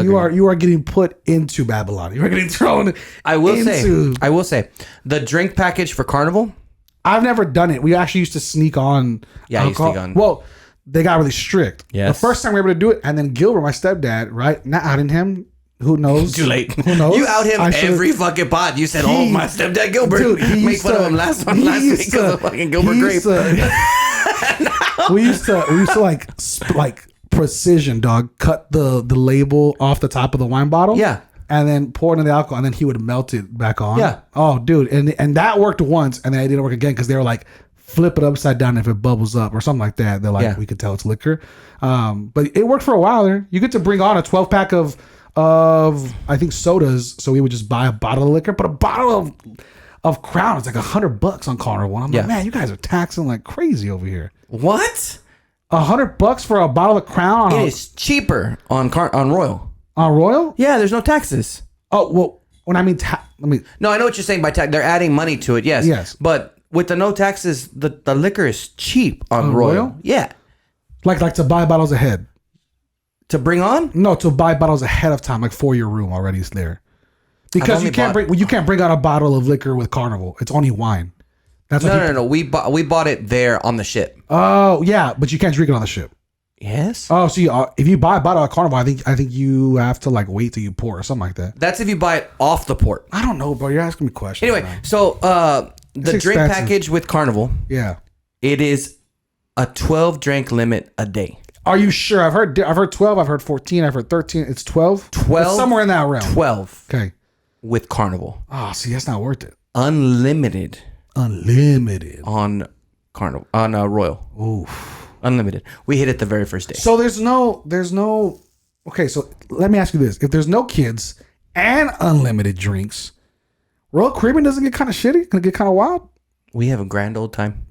[SPEAKER 2] You are getting put into Babylon. You are getting thrown.
[SPEAKER 1] I will say, the drink package for Carnival.
[SPEAKER 2] I've never done it. We actually used to sneak on.
[SPEAKER 1] Yeah, you sneak on.
[SPEAKER 2] Well. They got really strict.
[SPEAKER 1] Yes.
[SPEAKER 2] The first time we were able to do it, and then Gilbert, my stepdad, right? Not outing him. Who knows?
[SPEAKER 1] Too late.
[SPEAKER 2] Who knows?
[SPEAKER 1] You out him every fucking pod. You said, "Oh, my stepdad Gilbert."
[SPEAKER 2] Dude,
[SPEAKER 1] make fun of him last week because of fucking Gilbert Grape.
[SPEAKER 2] We used to like precision, dog. Cut the label off the top of the wine bottle.
[SPEAKER 1] Yeah.
[SPEAKER 2] And then pour it in the alcohol, and then he would melt it back on.
[SPEAKER 1] Yeah.
[SPEAKER 2] Oh, dude, and that worked once, and then it didn't work again because they were like, flip it upside down if it bubbles up or something like that. They're like, we could tell it's liquor. But it worked for a while there. You get to bring on a 12 pack of I think sodas. So we would just buy a bottle of liquor, but a bottle of Crown is like $100 on Carnival. And I'm like, man, you guys are taxing like crazy over here.
[SPEAKER 1] What?
[SPEAKER 2] $100 for a bottle of Crown?
[SPEAKER 1] It is cheaper on Royal.
[SPEAKER 2] On Royal?
[SPEAKER 1] Yeah, there's no taxes.
[SPEAKER 2] Oh, well, when I mean,
[SPEAKER 1] no, I know what you're saying by tax. They're adding money to it. Yes.
[SPEAKER 2] Yes.
[SPEAKER 1] But with the no taxes, the liquor is cheap on Royal. Yeah.
[SPEAKER 2] Like to buy bottles ahead.
[SPEAKER 1] To bring on?
[SPEAKER 2] No, to buy bottles ahead of time, like for your room already is there. Because you can't bring out a bottle of liquor with Carnival. It's only wine. That's
[SPEAKER 1] no. We bought it there on the ship.
[SPEAKER 2] Oh yeah, but you can't drink it on the ship.
[SPEAKER 1] Yes.
[SPEAKER 2] Oh, so if you buy a bottle of Carnival, I think you have to like wait till you pour or something like that.
[SPEAKER 1] That's if you buy it off the port.
[SPEAKER 2] I don't know, bro. You're asking me questions.
[SPEAKER 1] Anyway,
[SPEAKER 2] man.
[SPEAKER 1] So the drink package with Carnival.
[SPEAKER 2] Yeah.
[SPEAKER 1] It is a 12 drink limit a day.
[SPEAKER 2] Are you sure? I've heard 12. I've heard 14. I've heard 13. It's 12.
[SPEAKER 1] 12.
[SPEAKER 2] It's somewhere in that realm.
[SPEAKER 1] 12.
[SPEAKER 2] Okay.
[SPEAKER 1] With Carnival.
[SPEAKER 2] Oh, see, that's not worth it.
[SPEAKER 1] Unlimited on Carnival on Royal.
[SPEAKER 2] Oof.
[SPEAKER 1] Unlimited. We hit it the very first day.
[SPEAKER 2] So there's no. Okay, so let me ask you this: if there's no kids and unlimited drinks, Royal Caribbean doesn't get kind of shitty? Gonna get kind of wild?
[SPEAKER 1] We have a grand old time.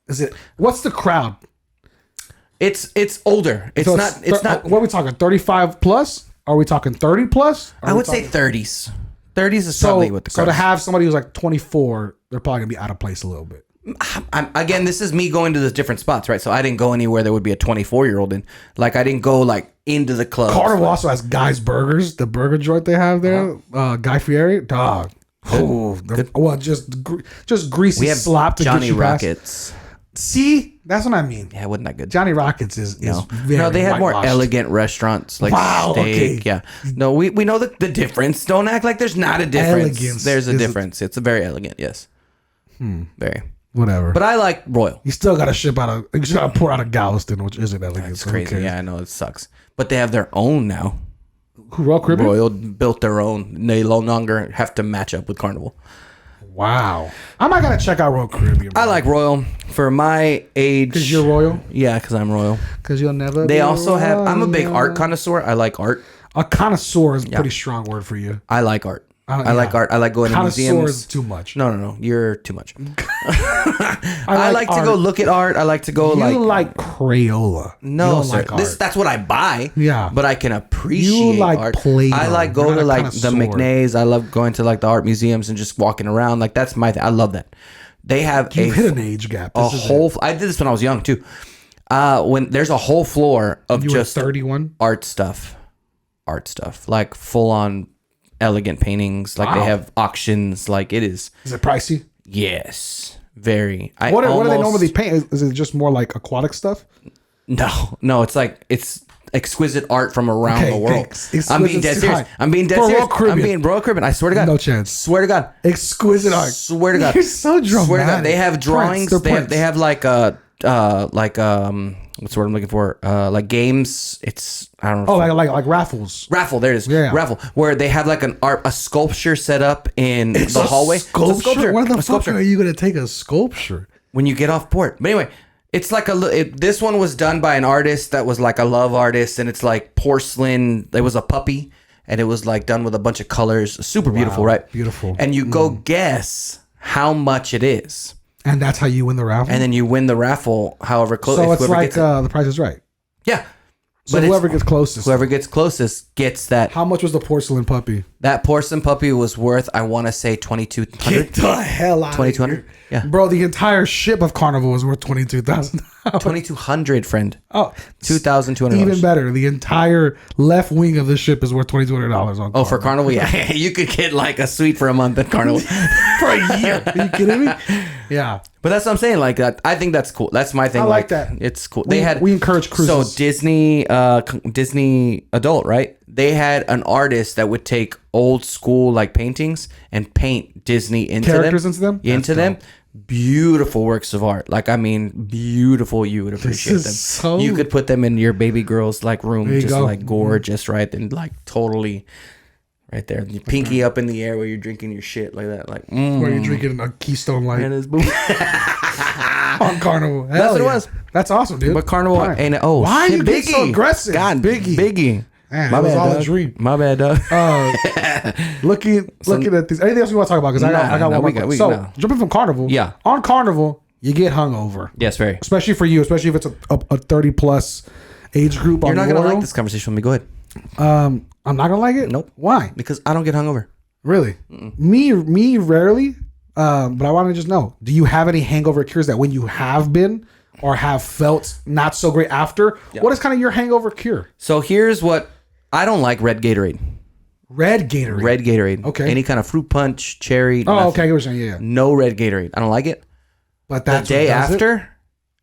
[SPEAKER 2] Is it? What's the crowd?
[SPEAKER 1] It's older. It's not.
[SPEAKER 2] What are we talking? 35 plus? Are we talking 30 plus?
[SPEAKER 1] I would say 30s. 30s is probably what the crowd.
[SPEAKER 2] So to have somebody who's like 24, they're probably gonna be out of place a little bit.
[SPEAKER 1] Again, this is me going to the different spots, right? So I didn't go anywhere there would be a 24-year-old in. Like I didn't go like into the club.
[SPEAKER 2] Carnival also has Guy's Burgers, the burger joint they have there. Guy Fieri, dog. Oh, well, just greasy
[SPEAKER 1] we have
[SPEAKER 2] slop to
[SPEAKER 1] Johnny
[SPEAKER 2] get you
[SPEAKER 1] Rockets.
[SPEAKER 2] Past. See, that's what I mean.
[SPEAKER 1] Yeah, wasn't that good?
[SPEAKER 2] Johnny Rockets is very
[SPEAKER 1] no. They have more
[SPEAKER 2] whitewashed.
[SPEAKER 1] elegant restaurants like steak. Okay. Yeah, no, we know the difference. Don't act like there's not a difference.
[SPEAKER 2] Elegance
[SPEAKER 1] there's a difference. It's a very elegant. Yes, very.
[SPEAKER 2] Whatever.
[SPEAKER 1] But I like Royal.
[SPEAKER 2] You still got to you got to pour out of Galveston, which isn't elegant.
[SPEAKER 1] It's crazy. Yeah, I know it sucks. But they have their own now.
[SPEAKER 2] Royal Caribbean?
[SPEAKER 1] Royal built their own. They no longer have to match up with Carnival.
[SPEAKER 2] Wow. I might gotta check out Royal Caribbean.
[SPEAKER 1] I like Royal for my age.
[SPEAKER 2] Because you're Royal?
[SPEAKER 1] Yeah, because I'm Royal.
[SPEAKER 2] Because you'll never
[SPEAKER 1] They also have... I'm a big art connoisseur. I like art.
[SPEAKER 2] A connoisseur is a pretty strong word for you.
[SPEAKER 1] I like art. I like art. I like going to museums.
[SPEAKER 2] Connoisseur is too much.
[SPEAKER 1] No. You're too much. I like to go look at art. I like to go
[SPEAKER 2] You like Crayola.
[SPEAKER 1] No,
[SPEAKER 2] you
[SPEAKER 1] sir.
[SPEAKER 2] like art.
[SPEAKER 1] That's what I buy.
[SPEAKER 2] Yeah.
[SPEAKER 1] But I can appreciate
[SPEAKER 2] You like
[SPEAKER 1] art.
[SPEAKER 2] Play-Doh.
[SPEAKER 1] I like go
[SPEAKER 2] You're
[SPEAKER 1] to
[SPEAKER 2] not a
[SPEAKER 1] like the
[SPEAKER 2] connoisseur.
[SPEAKER 1] McNays. I love going to like the art museums and just walking around. Like that's my thing. I love that. They have
[SPEAKER 2] You've hit an age gap.
[SPEAKER 1] I did this when I was young too. When there's a whole floor of just
[SPEAKER 2] 31
[SPEAKER 1] art stuff, like full on elegant paintings. Like they have auctions. Like it is.
[SPEAKER 2] Is it pricey?
[SPEAKER 1] Yes, very.
[SPEAKER 2] What do they normally paint? Is it just more like aquatic stuff?
[SPEAKER 1] No. It's like it's exquisite art from around the world.
[SPEAKER 2] Exquisite
[SPEAKER 1] I'm being dead serious. I'm being dead
[SPEAKER 2] For
[SPEAKER 1] serious.
[SPEAKER 2] Royal Caribbean.
[SPEAKER 1] I'm being Royal Caribbean. I swear to God.
[SPEAKER 2] No chance.
[SPEAKER 1] Swear to God.
[SPEAKER 2] Exquisite art.
[SPEAKER 1] Swear to God.
[SPEAKER 2] You're so dramatic.
[SPEAKER 1] Swear to God. They have drawings.
[SPEAKER 2] Prints.
[SPEAKER 1] They have like what's the word I'm looking for? Like games. It's I don't know.
[SPEAKER 2] Oh, like raffles.
[SPEAKER 1] Raffle. There it is.
[SPEAKER 2] Yeah.
[SPEAKER 1] Raffle. Where they have like a sculpture set up in the hallway.
[SPEAKER 2] Sculpture?
[SPEAKER 1] It's a sculpture.
[SPEAKER 2] Where the
[SPEAKER 1] A
[SPEAKER 2] fuck
[SPEAKER 1] sculpture.
[SPEAKER 2] are you gonna take a sculpture?
[SPEAKER 1] When you get off port. But anyway, it's like this one was done by an artist that was like a love artist, and it's like porcelain. It was a puppy, and it was like done with a bunch of colors. Super beautiful, right?
[SPEAKER 2] Beautiful.
[SPEAKER 1] And you go guess how much it is,
[SPEAKER 2] And that's how you win the raffle.
[SPEAKER 1] and then you win the raffle. However close.
[SPEAKER 2] So it's
[SPEAKER 1] whoever
[SPEAKER 2] like
[SPEAKER 1] gets it.
[SPEAKER 2] The Price is Right.
[SPEAKER 1] Yeah.
[SPEAKER 2] So whoever gets closest.
[SPEAKER 1] Whoever gets closest gets that.
[SPEAKER 2] How much was the porcelain puppy?
[SPEAKER 1] That porcelain puppy was worth, I want to say, $2,200.
[SPEAKER 2] Get the hell out of here.
[SPEAKER 1] $2,200. Yeah.
[SPEAKER 2] Bro, the entire ship of Carnival was worth $22,000.
[SPEAKER 1] $2,200, friend.
[SPEAKER 2] Oh,
[SPEAKER 1] $2,200.
[SPEAKER 2] even better. The entire left wing of the ship is worth $2,200 on Carnival.
[SPEAKER 1] Oh, for Carnival, yeah. You could get like a suite for a month at Carnival.
[SPEAKER 2] For a year. Are you kidding me? Yeah.
[SPEAKER 1] But that's what I'm saying. Like that, I think that's cool. That's my thing.
[SPEAKER 2] I like that.
[SPEAKER 1] It's cool.
[SPEAKER 2] We encourage cruises.
[SPEAKER 1] So Disney adult, right? They had an artist that would take old school like paintings and paint Disney into
[SPEAKER 2] Characters
[SPEAKER 1] them.
[SPEAKER 2] into them?
[SPEAKER 1] Into
[SPEAKER 2] That's
[SPEAKER 1] them.
[SPEAKER 2] dope.
[SPEAKER 1] Beautiful works of art. Like I mean, beautiful. You would appreciate them.
[SPEAKER 2] So
[SPEAKER 1] You could put them in your baby girl's like room,
[SPEAKER 2] There you
[SPEAKER 1] just
[SPEAKER 2] go.
[SPEAKER 1] like gorgeous, right? And like totally. Right there, your pinky up in the air while you're drinking your shit like that, like
[SPEAKER 2] where you're drinking a Keystone Light
[SPEAKER 1] and it's boom.
[SPEAKER 2] on Carnival.
[SPEAKER 1] That's
[SPEAKER 2] Hell
[SPEAKER 1] what it
[SPEAKER 2] yeah.
[SPEAKER 1] was.
[SPEAKER 2] That's awesome, dude.
[SPEAKER 1] But Carnival
[SPEAKER 2] Fine.
[SPEAKER 1] ain't
[SPEAKER 2] Why are
[SPEAKER 1] shit,
[SPEAKER 2] you getting so aggressive?
[SPEAKER 1] God, Biggie.
[SPEAKER 2] Man,
[SPEAKER 1] My
[SPEAKER 2] it was
[SPEAKER 1] bad,
[SPEAKER 2] all
[SPEAKER 1] dog.
[SPEAKER 2] a dream.
[SPEAKER 1] My bad, dog.
[SPEAKER 2] Looking at these. Anything else you want to talk about? Because I got one
[SPEAKER 1] we
[SPEAKER 2] more.
[SPEAKER 1] got- we-
[SPEAKER 2] So
[SPEAKER 1] no.
[SPEAKER 2] jumping from Carnival.
[SPEAKER 1] Yeah.
[SPEAKER 2] On Carnival, you get hungover,
[SPEAKER 1] Yes, very.
[SPEAKER 2] especially for you, especially if it's a 30 plus age group.
[SPEAKER 1] You're
[SPEAKER 2] on
[SPEAKER 1] not gonna
[SPEAKER 2] Royal.
[SPEAKER 1] like this conversation with me. Go ahead.
[SPEAKER 2] I'm not gonna like it.
[SPEAKER 1] Nope.
[SPEAKER 2] Why?
[SPEAKER 1] Because I don't get hungover.
[SPEAKER 2] Really? Me rarely. But I want to just know: do you have any hangover cures that when you have been or have felt not so great after?
[SPEAKER 1] Yeah.
[SPEAKER 2] What is kind of your hangover cure?
[SPEAKER 1] So here's what I don't like: red Gatorade.
[SPEAKER 2] Red Gatorade.
[SPEAKER 1] Red Gatorade.
[SPEAKER 2] Okay.
[SPEAKER 1] Any kind of fruit punch, cherry.
[SPEAKER 2] Oh,
[SPEAKER 1] nothing.
[SPEAKER 2] okay. I get what you're saying. Yeah.
[SPEAKER 1] No red Gatorade. I don't like it.
[SPEAKER 2] But
[SPEAKER 1] The
[SPEAKER 2] that's
[SPEAKER 1] day
[SPEAKER 2] what does it?
[SPEAKER 1] after,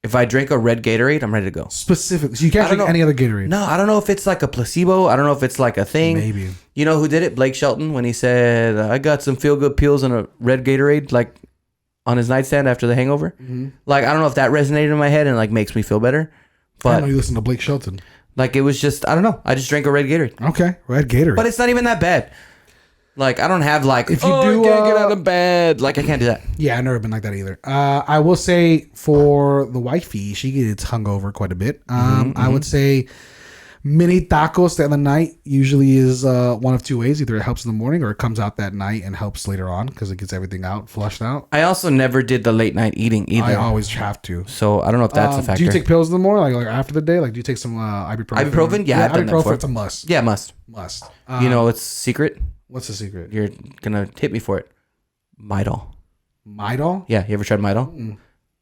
[SPEAKER 1] if I drink a red Gatorade, I'm ready to go.
[SPEAKER 2] Specific. So you can't
[SPEAKER 1] I don't
[SPEAKER 2] drink
[SPEAKER 1] know.
[SPEAKER 2] any other Gatorade.
[SPEAKER 1] No, I don't know if it's like a placebo. I don't know if it's like a thing.
[SPEAKER 2] Maybe.
[SPEAKER 1] You know who did it? Blake Shelton, when he said, I got some feel good pills and a red Gatorade, like on his nightstand after the hangover.
[SPEAKER 2] Mm-hmm.
[SPEAKER 1] Like, I don't know if that resonated in my head and like makes me feel better.
[SPEAKER 2] I know
[SPEAKER 1] But
[SPEAKER 2] you listen to Blake Shelton.
[SPEAKER 1] like, it was just, I don't know. I just drank a red Gatorade.
[SPEAKER 2] Okay. Red Gatorade.
[SPEAKER 1] But it's not even that bad. Like, I don't have like,
[SPEAKER 2] If you
[SPEAKER 1] I
[SPEAKER 2] do,
[SPEAKER 1] can't get out of bed. Like, I can't do that.
[SPEAKER 2] yeah, I've never been like that either. I will say for the wifey, she gets hungover quite a bit. I would say mini tacos at the night usually is one of two ways. Either it helps in the morning or it comes out that night and helps later on because it gets everything out, flushed out.
[SPEAKER 1] I also never did the late night eating either.
[SPEAKER 2] I always have to.
[SPEAKER 1] So I don't know if that's a factor.
[SPEAKER 2] Do you take pills in the morning, like after the day? Like, do you take some ibuprofen?
[SPEAKER 1] Ibuprofen? Yeah, I've done that
[SPEAKER 2] ibuprofen.
[SPEAKER 1] before.
[SPEAKER 2] It's a must.
[SPEAKER 1] Yeah, must.
[SPEAKER 2] Must.
[SPEAKER 1] You know, it's secret.
[SPEAKER 2] What's the secret?
[SPEAKER 1] You're gonna hit me for it. Midol.
[SPEAKER 2] Midol.
[SPEAKER 1] Yeah, you ever tried Midol?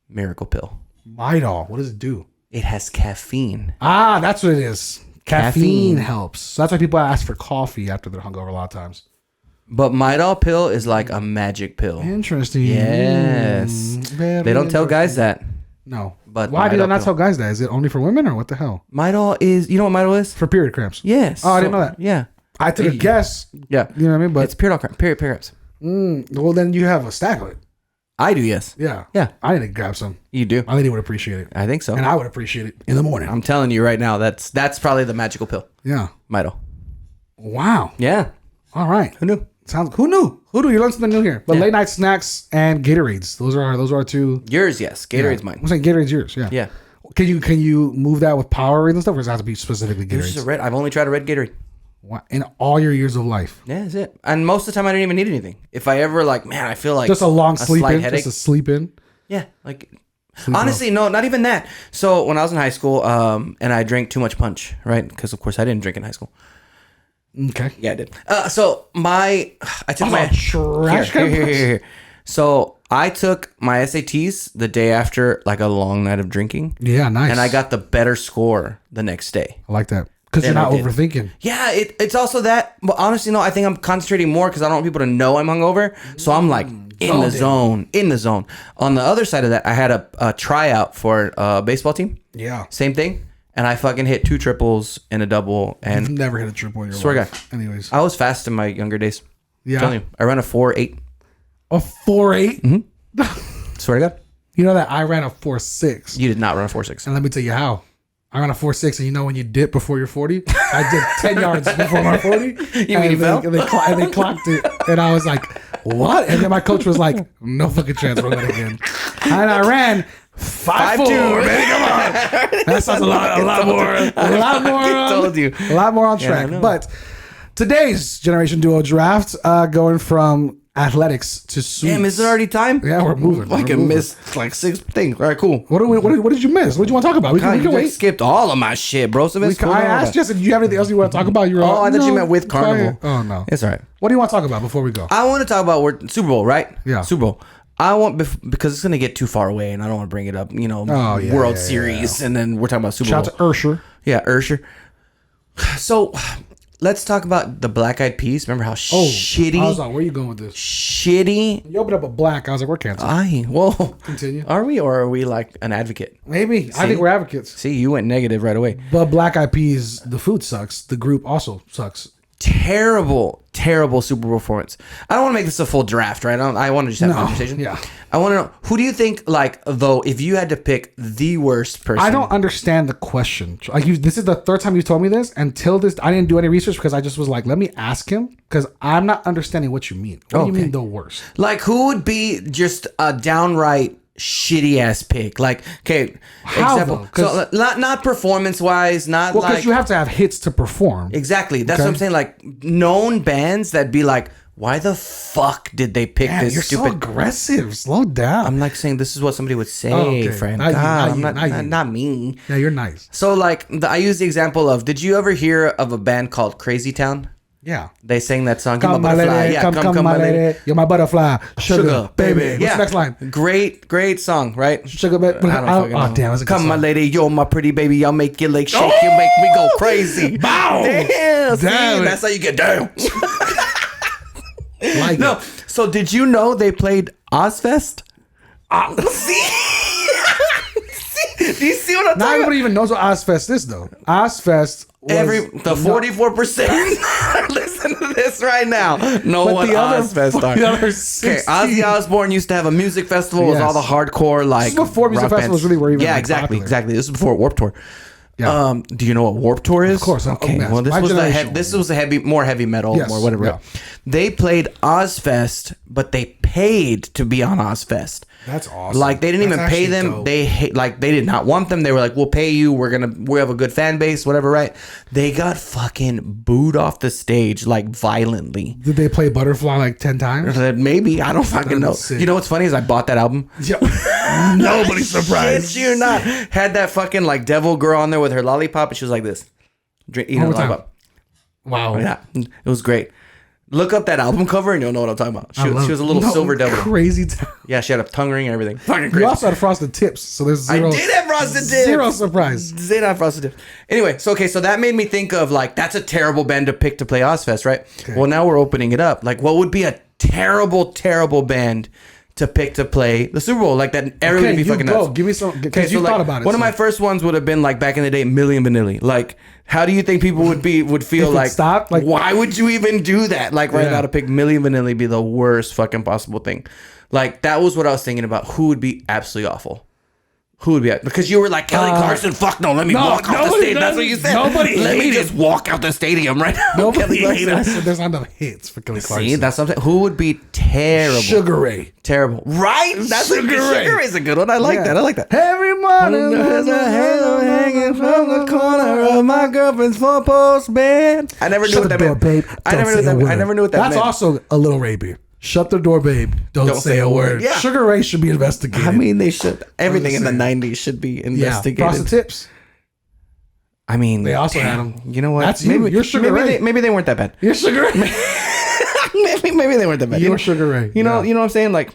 [SPEAKER 1] Miracle pill.
[SPEAKER 2] Midol. What does it do?
[SPEAKER 1] It has caffeine.
[SPEAKER 2] Ah, that's what it is. Caffeine
[SPEAKER 1] Caffeine.
[SPEAKER 2] helps. So that's why people ask for coffee after they're hungover a lot of times.
[SPEAKER 1] But Midol pill is like a magic pill.
[SPEAKER 2] Interesting.
[SPEAKER 1] Yes.
[SPEAKER 2] Very
[SPEAKER 1] They don't tell guys
[SPEAKER 2] interesting.
[SPEAKER 1] that.
[SPEAKER 2] No.
[SPEAKER 1] But
[SPEAKER 2] Why do
[SPEAKER 1] Midol
[SPEAKER 2] they not
[SPEAKER 1] pill.
[SPEAKER 2] tell guys that? Is it only for women or what the hell?
[SPEAKER 1] Midol is, you know what Midol is?
[SPEAKER 2] For period cramps.
[SPEAKER 1] Yes.
[SPEAKER 2] Oh, I didn't know that.
[SPEAKER 1] Yeah.
[SPEAKER 2] I took a guess.
[SPEAKER 1] Yeah.
[SPEAKER 2] You know what I mean? But
[SPEAKER 1] It's period cramp. Period cramps.
[SPEAKER 2] well, then you have a stack of it.
[SPEAKER 1] I do, yes.
[SPEAKER 2] Yeah.
[SPEAKER 1] Yeah.
[SPEAKER 2] I need to grab some.
[SPEAKER 1] You do.
[SPEAKER 2] I think he would appreciate it.
[SPEAKER 1] I think so.
[SPEAKER 2] And I would appreciate it in the morning.
[SPEAKER 1] I'm telling you right now, that's probably the magical pill.
[SPEAKER 2] Yeah.
[SPEAKER 1] Midol.
[SPEAKER 2] Wow.
[SPEAKER 1] Yeah.
[SPEAKER 2] All right.
[SPEAKER 1] Who knew?
[SPEAKER 2] Who knew? You learned something new here. But
[SPEAKER 1] Yeah.
[SPEAKER 2] late night snacks and Gatorades. Those are our two.
[SPEAKER 1] Yours, yes. Gatorade's
[SPEAKER 2] I'm
[SPEAKER 1] mine.
[SPEAKER 2] saying Gatorade's yours. Yeah.
[SPEAKER 1] Yeah.
[SPEAKER 2] Can you move that with Powerade and stuff, or does it have to be specifically
[SPEAKER 1] It's just a
[SPEAKER 2] Gatorade?
[SPEAKER 1] red. I've only tried a red Gatorade.
[SPEAKER 2] In all your years of life,
[SPEAKER 1] Yeah, that's it. And most of the time, I didn't even need anything. If I ever like, man, I feel like
[SPEAKER 2] just a long sleep
[SPEAKER 1] slight
[SPEAKER 2] in,
[SPEAKER 1] headache.
[SPEAKER 2] just a sleep in.
[SPEAKER 1] Yeah, like honestly, no, not even that. So when I was in high school, and I drank too much punch, right? Because of course I didn't drink in high school.
[SPEAKER 2] Okay.
[SPEAKER 1] Yeah, I did. So I took my
[SPEAKER 2] trash can
[SPEAKER 1] here. So I took my SATs the day after like a long night of drinking.
[SPEAKER 2] Yeah, nice.
[SPEAKER 1] And I got the better score the next day.
[SPEAKER 2] I like that because you're
[SPEAKER 1] Then
[SPEAKER 2] not
[SPEAKER 1] I did.
[SPEAKER 2] overthinking.
[SPEAKER 1] Yeah, it's also that. But honestly, no, I think I'm concentrating more because I don't want people to know I'm hungover. So I'm like in the zone. On the other side of that, I had a tryout for a baseball team.
[SPEAKER 2] Yeah.
[SPEAKER 1] Same thing. and I fucking hit 2 triples and a double. And
[SPEAKER 2] You've never hit a triple in your
[SPEAKER 1] swear
[SPEAKER 2] life.
[SPEAKER 1] to God.
[SPEAKER 2] Anyways.
[SPEAKER 1] I was fast in my younger days.
[SPEAKER 2] Yeah.
[SPEAKER 1] I'm telling you, I ran a 4.8.
[SPEAKER 2] A 4.8?
[SPEAKER 1] Mm-hmm. Swear to God.
[SPEAKER 2] You know that I ran a 4.6.
[SPEAKER 1] You did not run a 4.6.
[SPEAKER 2] And let me tell you how. I ran a 4.6, and you know when you dip before you're 40? I did 10 yards before my 40.
[SPEAKER 1] You mean you fell?
[SPEAKER 2] And they clocked it. And I was like, what? And then my coach was like, no fucking chance we're going again. And I ran 5.4, baby, come on. That sounds a lot more on track.
[SPEAKER 1] Yeah,
[SPEAKER 2] but today's Generation Duo draft, going from athletics to suits.
[SPEAKER 1] Damn, is it already time?
[SPEAKER 2] Yeah, we're moving.
[SPEAKER 1] I can miss like 6 things. All right, cool.
[SPEAKER 2] What did you miss? What do you want to talk about? We can
[SPEAKER 1] You
[SPEAKER 2] wait.
[SPEAKER 1] skipped all of my shit, bro. So
[SPEAKER 2] I asked you, do you have anything else you want to talk about? You're
[SPEAKER 1] I thought you meant with Carnival.
[SPEAKER 2] Oh, no.
[SPEAKER 1] It's all right.
[SPEAKER 2] What do you want to talk about before we go?
[SPEAKER 1] I want to talk about Super Bowl, right?
[SPEAKER 2] Yeah.
[SPEAKER 1] Super Bowl. I want, because it's going to get too far away and I don't want to bring it up, World Series. And then we're talking about Super Bowl.
[SPEAKER 2] Shout out to Ursher.
[SPEAKER 1] Yeah, Ursher. So let's talk about the Black Eyed Peas. Remember how shitty?
[SPEAKER 2] I was like, where are you going with this?
[SPEAKER 1] Shitty.
[SPEAKER 2] You opened up a black. I was like, we're canceled.
[SPEAKER 1] Well,
[SPEAKER 2] Continue.
[SPEAKER 1] Are we, or are we like an advocate?
[SPEAKER 2] Maybe. I think we're advocates.
[SPEAKER 1] See, you went negative right away.
[SPEAKER 2] But Black Eyed Peas, the food sucks. The group also sucks.
[SPEAKER 1] Terrible Super Bowl performance. I don't want to make this a full draft, right? I want to just have a conversation.
[SPEAKER 2] Yeah.
[SPEAKER 1] I want to know, who do you think, like, though, if you had to pick the worst person?
[SPEAKER 2] I don't understand the question. Like, this is the third time you told me this. Until this, I didn't do any research because I just was like, let me ask him because I'm not understanding what you mean. What do you mean the worst?
[SPEAKER 1] Like, who would be just a downright shitty ass pick? Like, okay,
[SPEAKER 2] how,
[SPEAKER 1] example. So not performance wise, not
[SPEAKER 2] because
[SPEAKER 1] like
[SPEAKER 2] you have to have hits to perform.
[SPEAKER 1] Exactly. That's what I'm saying. Like known bands that be like, why the fuck did they pick this
[SPEAKER 2] you're
[SPEAKER 1] stupid?
[SPEAKER 2] so aggressive. Slow down.
[SPEAKER 1] I'm like saying this is what somebody would say, friend. Not me.
[SPEAKER 2] Yeah, you're nice.
[SPEAKER 1] So like I use the example of, did you ever hear of a band called Crazy Town?
[SPEAKER 2] Yeah.
[SPEAKER 1] They sang that song.
[SPEAKER 2] Come my lady, come my lady. You're my butterfly. Sugar, baby. What's the next line?
[SPEAKER 1] Great song, right?
[SPEAKER 2] Sugar, baby. Oh, damn. It's a good
[SPEAKER 1] Come
[SPEAKER 2] song.
[SPEAKER 1] my lady, you're my pretty baby. I'll make your legs shake. You make me go crazy.
[SPEAKER 2] Bow.
[SPEAKER 1] Damn. See,
[SPEAKER 2] Damn.
[SPEAKER 1] that's how you get down.
[SPEAKER 2] No.
[SPEAKER 1] So did you know they played Ozfest? See? Do you see what I'm
[SPEAKER 2] Not
[SPEAKER 1] talking
[SPEAKER 2] everybody
[SPEAKER 1] about?
[SPEAKER 2] even knows what Ozfest is, though. Ozfest was...
[SPEAKER 1] The 44% listen to this right now. Know
[SPEAKER 2] But
[SPEAKER 1] what
[SPEAKER 2] the other-
[SPEAKER 1] Ozfest are.
[SPEAKER 2] the other
[SPEAKER 1] Okay,
[SPEAKER 2] 16
[SPEAKER 1] Ozzy Osbourne used to have a music festival with
[SPEAKER 2] Yes.
[SPEAKER 1] all the hardcore, like...
[SPEAKER 2] This is before music
[SPEAKER 1] rock bands.
[SPEAKER 2] festivals really were even,
[SPEAKER 1] Yeah,
[SPEAKER 2] like,
[SPEAKER 1] exactly.
[SPEAKER 2] popular.
[SPEAKER 1] This is before Warped Tour.
[SPEAKER 2] Yeah.
[SPEAKER 1] Do you know what Warped Tour is?
[SPEAKER 2] Of course.
[SPEAKER 1] Okay.
[SPEAKER 2] Yes.
[SPEAKER 1] Well,
[SPEAKER 2] My generation.
[SPEAKER 1] this was more heavy metal,
[SPEAKER 2] Yes.
[SPEAKER 1] or whatever.
[SPEAKER 2] Yeah.
[SPEAKER 1] They played Ozfest, but they paid to be on Ozfest.
[SPEAKER 2] That's awesome.
[SPEAKER 1] Like they didn't
[SPEAKER 2] That's
[SPEAKER 1] even pay
[SPEAKER 2] actually
[SPEAKER 1] them.
[SPEAKER 2] dope.
[SPEAKER 1] They did not want them. They were like, "We'll pay you. We have a good fan base, whatever." Right? They got fucking booed off the stage like violently.
[SPEAKER 2] Did they play Butterfly like 10 times?
[SPEAKER 1] Maybe, I don't fucking know.
[SPEAKER 2] sick.
[SPEAKER 1] You know what's funny is I bought that album.
[SPEAKER 2] Yeah. Nobody's surprised.
[SPEAKER 1] Shit you not. Had that fucking like devil girl on there with her lollipop, and she was like this, eating a
[SPEAKER 2] One more time.
[SPEAKER 1] lollipop.
[SPEAKER 2] Wow.
[SPEAKER 1] Yeah, it was great. Look up that album cover and you'll know what I'm talking about. She was a little silver devil.
[SPEAKER 2] Crazy time.
[SPEAKER 1] Yeah, she had a tongue ring and everything. Fucking
[SPEAKER 2] You
[SPEAKER 1] crazy.
[SPEAKER 2] also had frosted tips, so there's zero.
[SPEAKER 1] I did have frosted tips.
[SPEAKER 2] Zero surprise.
[SPEAKER 1] Did have frosted tips. Anyway, so that made me think of like, that's a terrible band to pick to play Ozfest, right?
[SPEAKER 2] Okay.
[SPEAKER 1] Well, now we're opening it up. Like, what would be a terrible band to pick to play the Super Bowl? Like that, everyone would be fucking nuts.
[SPEAKER 2] Give me some. Because you
[SPEAKER 1] like,
[SPEAKER 2] thought about it.
[SPEAKER 1] One of my first ones would have been like back in the day, Milli Vanilli. Like, how do you think people would feel
[SPEAKER 2] If it
[SPEAKER 1] like?
[SPEAKER 2] stopped? Like,
[SPEAKER 1] why would you even do that? Like right
[SPEAKER 2] Yeah.
[SPEAKER 1] now to pick Milli Vanilli be the worst fucking possible thing. Like that was what I was thinking about. Who would be absolutely awful? Who would be because you were like Kelly Clarkson? Fuck no, let me walk off the stadium. That's what you said.
[SPEAKER 2] Nobody
[SPEAKER 1] let me
[SPEAKER 2] hated.
[SPEAKER 1] just walk out the stadium right now.
[SPEAKER 2] Nobody
[SPEAKER 1] Kelly
[SPEAKER 2] hated.
[SPEAKER 1] hated.
[SPEAKER 2] I said there's not enough hits for Kelly Clarkson.
[SPEAKER 1] See, that's something. Who would be terrible?
[SPEAKER 2] Sugar Ray.
[SPEAKER 1] Terrible, right? That's
[SPEAKER 2] Sugar Ray.
[SPEAKER 1] Sugar Ray's a good one. I like
[SPEAKER 2] Yeah.
[SPEAKER 1] that. I like that.
[SPEAKER 2] Every morning
[SPEAKER 1] There's a halo hanging from the corner of my girlfriend's four-post bed. I never knew
[SPEAKER 2] Shut
[SPEAKER 1] what
[SPEAKER 2] the
[SPEAKER 1] that
[SPEAKER 2] door,
[SPEAKER 1] meant.
[SPEAKER 2] babe.
[SPEAKER 1] I
[SPEAKER 2] Don't
[SPEAKER 1] never
[SPEAKER 2] say
[SPEAKER 1] knew
[SPEAKER 2] a
[SPEAKER 1] that. I
[SPEAKER 2] word.
[SPEAKER 1] never knew what that
[SPEAKER 2] That's
[SPEAKER 1] meant.
[SPEAKER 2] also a Little Ray beer. Shut the door, babe. Don't say a word.
[SPEAKER 1] Yeah.
[SPEAKER 2] Sugar Ray should be investigated.
[SPEAKER 1] I mean, they should. Everything in the
[SPEAKER 2] saying.
[SPEAKER 1] 90s should be
[SPEAKER 2] yeah.
[SPEAKER 1] investigated.
[SPEAKER 2] Frosted tips.
[SPEAKER 1] I mean,
[SPEAKER 2] They also had them.
[SPEAKER 1] You know what?
[SPEAKER 2] That's you. You're Sugar Ray.
[SPEAKER 1] Maybe they weren't that bad.
[SPEAKER 2] You're Sugar Ray.
[SPEAKER 1] maybe they weren't that bad.
[SPEAKER 2] You're Sugar Ray.
[SPEAKER 1] You know what I'm saying? Like,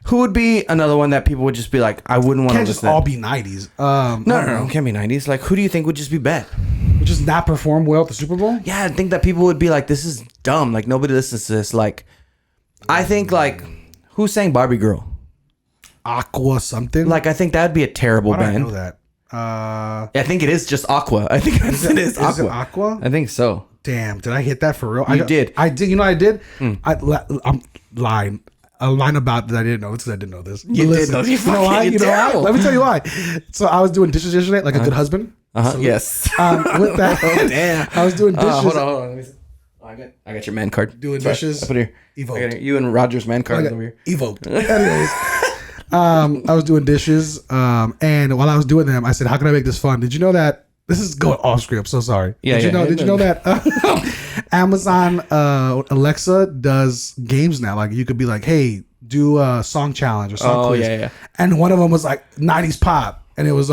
[SPEAKER 1] who would be another one that people would just be like, I wouldn't want to
[SPEAKER 2] Can't
[SPEAKER 1] listen
[SPEAKER 2] just
[SPEAKER 1] to
[SPEAKER 2] all
[SPEAKER 1] that?
[SPEAKER 2] be 90s.
[SPEAKER 1] No. It can't be 90s. Like, who do you think would just be bad?
[SPEAKER 2] Just not perform well at the Super Bowl?
[SPEAKER 1] Yeah, I think that people would be like, this is dumb. Like, nobody listens to this. Like, I think, like, who sang Barbie Girl?
[SPEAKER 2] Aqua something?
[SPEAKER 1] Like, I think that'd be a terrible
[SPEAKER 2] Why do I
[SPEAKER 1] band.
[SPEAKER 2] know that?
[SPEAKER 1] I think it is just Aqua. I think it is Aqua.
[SPEAKER 2] Is it Aqua?
[SPEAKER 1] I think so.
[SPEAKER 2] Damn, did I hit that for real?
[SPEAKER 1] You did.
[SPEAKER 2] I did. You know what I did? I'm lying. A line about that I didn't know because I didn't know this.
[SPEAKER 1] You did know.
[SPEAKER 2] You know why? You know why? Let me tell you why. So I was doing dishes yesterday, like a good husband. So,
[SPEAKER 1] yes.
[SPEAKER 2] With that,
[SPEAKER 1] damn.
[SPEAKER 2] I was doing dishes.
[SPEAKER 1] Hold on. Let me see. I got your man card.
[SPEAKER 2] Doing dishes.
[SPEAKER 1] I put it here.
[SPEAKER 2] Evoked.
[SPEAKER 1] You and Roger's man card over here.
[SPEAKER 2] Evoked. Anyways, I was doing dishes, and while I was doing them, I said, "How can I make this fun?" Did you know that this is going off script? So sorry.
[SPEAKER 1] Yeah.
[SPEAKER 2] Did you know that Amazon Alexa does games now? Like you could be like, "Hey, do a song challenge or song quiz."
[SPEAKER 1] Yeah.
[SPEAKER 2] And one of them was like 90s pop, and it was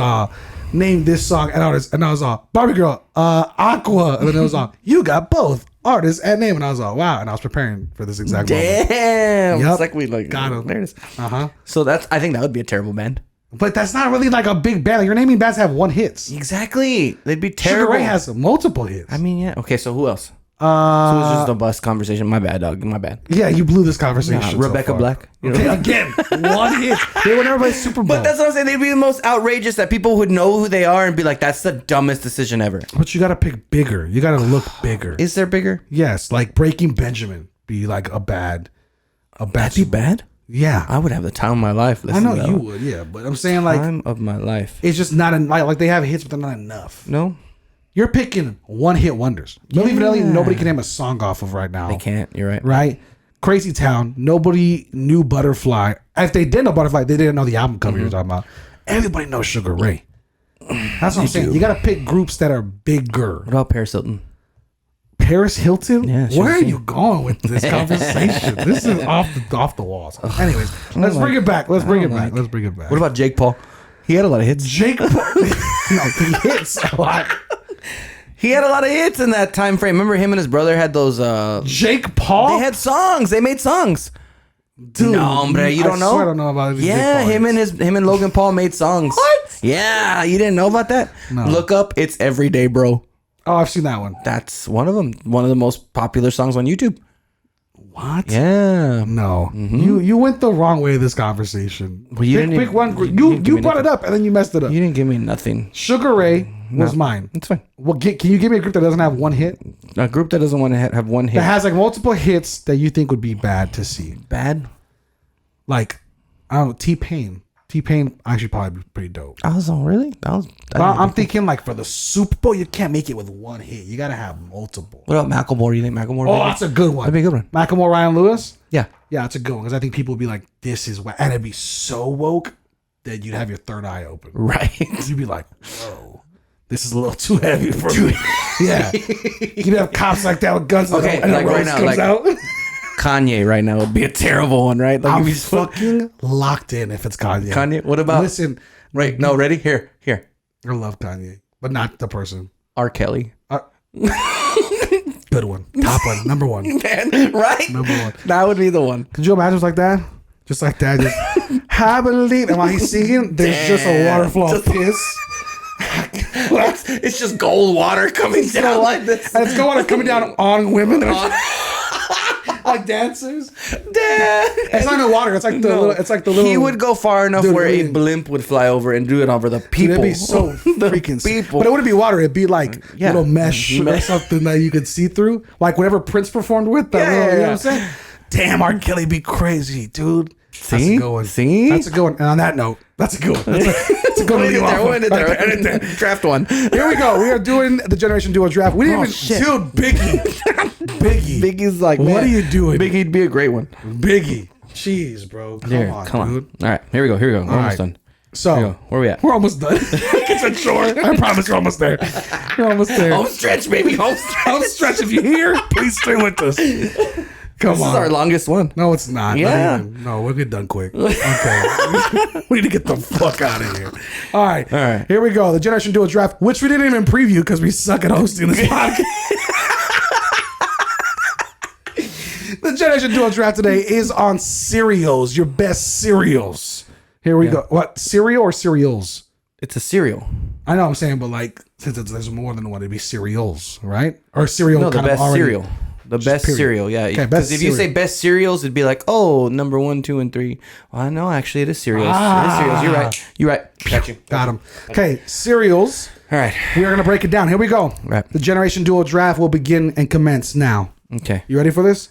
[SPEAKER 2] name this song and artist, and I was Barbie Girl, Aqua, and then it was you got both artist and name, and I was wow, and I was preparing for this exact moment.
[SPEAKER 1] Damn.
[SPEAKER 2] Yep.
[SPEAKER 1] It's like we like
[SPEAKER 2] Got him.
[SPEAKER 1] There it is.
[SPEAKER 2] Uh-huh.
[SPEAKER 1] So I think that would be a terrible band.
[SPEAKER 2] But that's not really like a big band. Like, you're naming bands that have one hits.
[SPEAKER 1] Exactly. They'd be
[SPEAKER 2] Sugar
[SPEAKER 1] terrible.
[SPEAKER 2] Ray has multiple hits.
[SPEAKER 1] I mean, yeah. Okay, so who else? So it was just a bus conversation. My bad, dog. My bad.
[SPEAKER 2] Yeah, you blew this conversation. so
[SPEAKER 1] Rebecca
[SPEAKER 2] far.
[SPEAKER 1] Black.
[SPEAKER 2] Okay, again, one hit. They would never play Super Bowl.
[SPEAKER 1] But that's what I'm saying. They'd be the most outrageous that people would know who they are and be like, that's the dumbest decision ever.
[SPEAKER 2] But you got to pick bigger. You got to look bigger.
[SPEAKER 1] Is there bigger?
[SPEAKER 2] Yes, like Breaking Benjamin be like a bad.
[SPEAKER 1] That'd be bad?
[SPEAKER 2] Yeah.
[SPEAKER 1] I would have the time of my life.
[SPEAKER 2] I know you would, yeah. But I'm saying like.
[SPEAKER 1] Time of my life.
[SPEAKER 2] It's just not like they have hits, but they're not enough.
[SPEAKER 1] No?
[SPEAKER 2] You're picking one hit wonders. Milli Vanilli, nobody can name a song off of right now.
[SPEAKER 1] They can't. You're right.
[SPEAKER 2] Right? Crazy Town, nobody knew Butterfly. If they did know Butterfly, they didn't know the album cover you're talking about. Everybody knows Sugar Ray. That's what I'm saying. You got to pick groups that are bigger.
[SPEAKER 1] What about Paris Hilton?
[SPEAKER 2] Paris Hilton?
[SPEAKER 1] Yeah,
[SPEAKER 2] where are you going with this conversation? This is off the walls. Anyways, let's bring it back. Let's bring it back.
[SPEAKER 1] What about Jake Paul? He had a lot of hits.
[SPEAKER 2] Jake Paul? No, he hits a lot.
[SPEAKER 1] He had a lot of hits in that time frame. Remember him and his brother had those
[SPEAKER 2] Jake Paul?
[SPEAKER 1] They had songs. They made songs.
[SPEAKER 2] Dude,
[SPEAKER 1] no, hombre, you don't know?
[SPEAKER 2] I don't know about these
[SPEAKER 1] Yeah,
[SPEAKER 2] Jake Paul
[SPEAKER 1] him and Logan Paul made songs.
[SPEAKER 2] What?
[SPEAKER 1] Yeah, you didn't know about that?
[SPEAKER 2] No.
[SPEAKER 1] Look up It's Everyday Bro.
[SPEAKER 2] Oh, I've seen that one.
[SPEAKER 1] That's one of them. One of the most popular songs on YouTube.
[SPEAKER 2] What?
[SPEAKER 1] Yeah.
[SPEAKER 2] No. You went the wrong way of this conversation.
[SPEAKER 1] Well, you
[SPEAKER 2] pick
[SPEAKER 1] didn't
[SPEAKER 2] one. You brought it up and then you messed it up.
[SPEAKER 1] You didn't give me nothing.
[SPEAKER 2] Sugar Ray was mine.
[SPEAKER 1] It's fine.
[SPEAKER 2] Well, can you give me a group that doesn't have one hit?
[SPEAKER 1] A group that doesn't want to have one hit.
[SPEAKER 2] That has like multiple hits that you think would be bad to see.
[SPEAKER 1] Bad?
[SPEAKER 2] Like, I don't know, T-Pain. T-Pain actually probably be pretty dope.
[SPEAKER 1] Really?
[SPEAKER 2] I'm thinking like for the Super Bowl, you can't make it with one hit. You got to have multiple.
[SPEAKER 1] What about Macklemore? You think Macklemore?
[SPEAKER 2] Oh, that's a good one.
[SPEAKER 1] That'd be a good one.
[SPEAKER 2] Macklemore, Ryan Lewis?
[SPEAKER 1] Yeah.
[SPEAKER 2] Yeah, that's a good one because I think people would be like, this is whack. And it'd be so woke that you'd have your third eye open.
[SPEAKER 1] Right.
[SPEAKER 2] You'd be like, whoa, this is a little too heavy for me. Yeah. You'd have cops like that with guns.
[SPEAKER 1] Okay,
[SPEAKER 2] and
[SPEAKER 1] like
[SPEAKER 2] the
[SPEAKER 1] right
[SPEAKER 2] rose
[SPEAKER 1] now,
[SPEAKER 2] comes
[SPEAKER 1] like
[SPEAKER 2] out.
[SPEAKER 1] Kanye right now would be a terrible one, right? Like
[SPEAKER 2] I'm
[SPEAKER 1] if he's
[SPEAKER 2] fucking locked in if it's Kanye.
[SPEAKER 1] Kanye. What about?
[SPEAKER 2] Listen.
[SPEAKER 1] Right. No, ready? Here.
[SPEAKER 2] I love Kanye, but not the person.
[SPEAKER 1] R. Kelly.
[SPEAKER 2] Good one. Top one. Number one.
[SPEAKER 1] Man, right?
[SPEAKER 2] Number one.
[SPEAKER 1] That would be the one.
[SPEAKER 2] Could you imagine just like that? Just like that. Just, I believe. And while he's singing, there's just a waterfall of piss.
[SPEAKER 1] It's just gold water coming down like this.
[SPEAKER 2] And it's coming down on women. Like dancers. It's not even water. It's like the little.
[SPEAKER 1] He would go far enough where a blimp would fly over and do it over the people.
[SPEAKER 2] It'd be so freaking
[SPEAKER 1] people.
[SPEAKER 2] But it wouldn't be water. It'd be like little mesh or something that you could see through. Like whenever Prince performed with that. You know what I'm saying? Damn, R. Kelly be crazy, dude.
[SPEAKER 1] See?
[SPEAKER 2] That's a good one.
[SPEAKER 1] See?
[SPEAKER 2] That's a good one. And on that note, that's a good one. That's a good one.
[SPEAKER 1] Draft one.
[SPEAKER 2] Here we go. We are doing the Generation Duo draft. We didn't dude, Biggie.
[SPEAKER 1] Biggie's like,
[SPEAKER 2] what are you doing?
[SPEAKER 1] Biggie'd be a great one.
[SPEAKER 2] Biggie. Jeez, bro. Come on, dude.
[SPEAKER 1] All right, here we go. We're almost done.
[SPEAKER 2] So,
[SPEAKER 1] where we at?
[SPEAKER 2] We're almost done. It's a chore. I promise we're almost there. We're almost there.
[SPEAKER 1] Home stretch, baby. Home stretch.
[SPEAKER 2] Home stretch. If you're here, please stay with us. Come on.
[SPEAKER 1] This is our longest one.
[SPEAKER 2] No, it's not.
[SPEAKER 1] Yeah.
[SPEAKER 2] No, we'll get done quick. Okay. We need to get the fuck out of here. All right. Here we go. The Generation Duo draft, which we didn't even preview because we suck at hosting this podcast. The Generation Duo draft today is on cereals, your best cereals. Here we go. What, cereal or cereals?
[SPEAKER 1] It's a cereal.
[SPEAKER 2] I know what I'm saying, but like, since there's more than one, it'd be cereals, right? Or cereal.
[SPEAKER 1] No, the best cereal. The best cereal, yeah.
[SPEAKER 2] Okay,
[SPEAKER 1] because if you say best cereals, it'd be like, oh, number 1, 2, and 3. Well, no, actually, it is cereals. It is cereals. You're right. You're right. Got you.
[SPEAKER 2] Got him. Okay, cereals.
[SPEAKER 1] All right.
[SPEAKER 2] We are going to break it down. Here we go.
[SPEAKER 1] Right.
[SPEAKER 2] The Generation Duo draft will begin and commence now.
[SPEAKER 1] Okay.
[SPEAKER 2] You ready for this?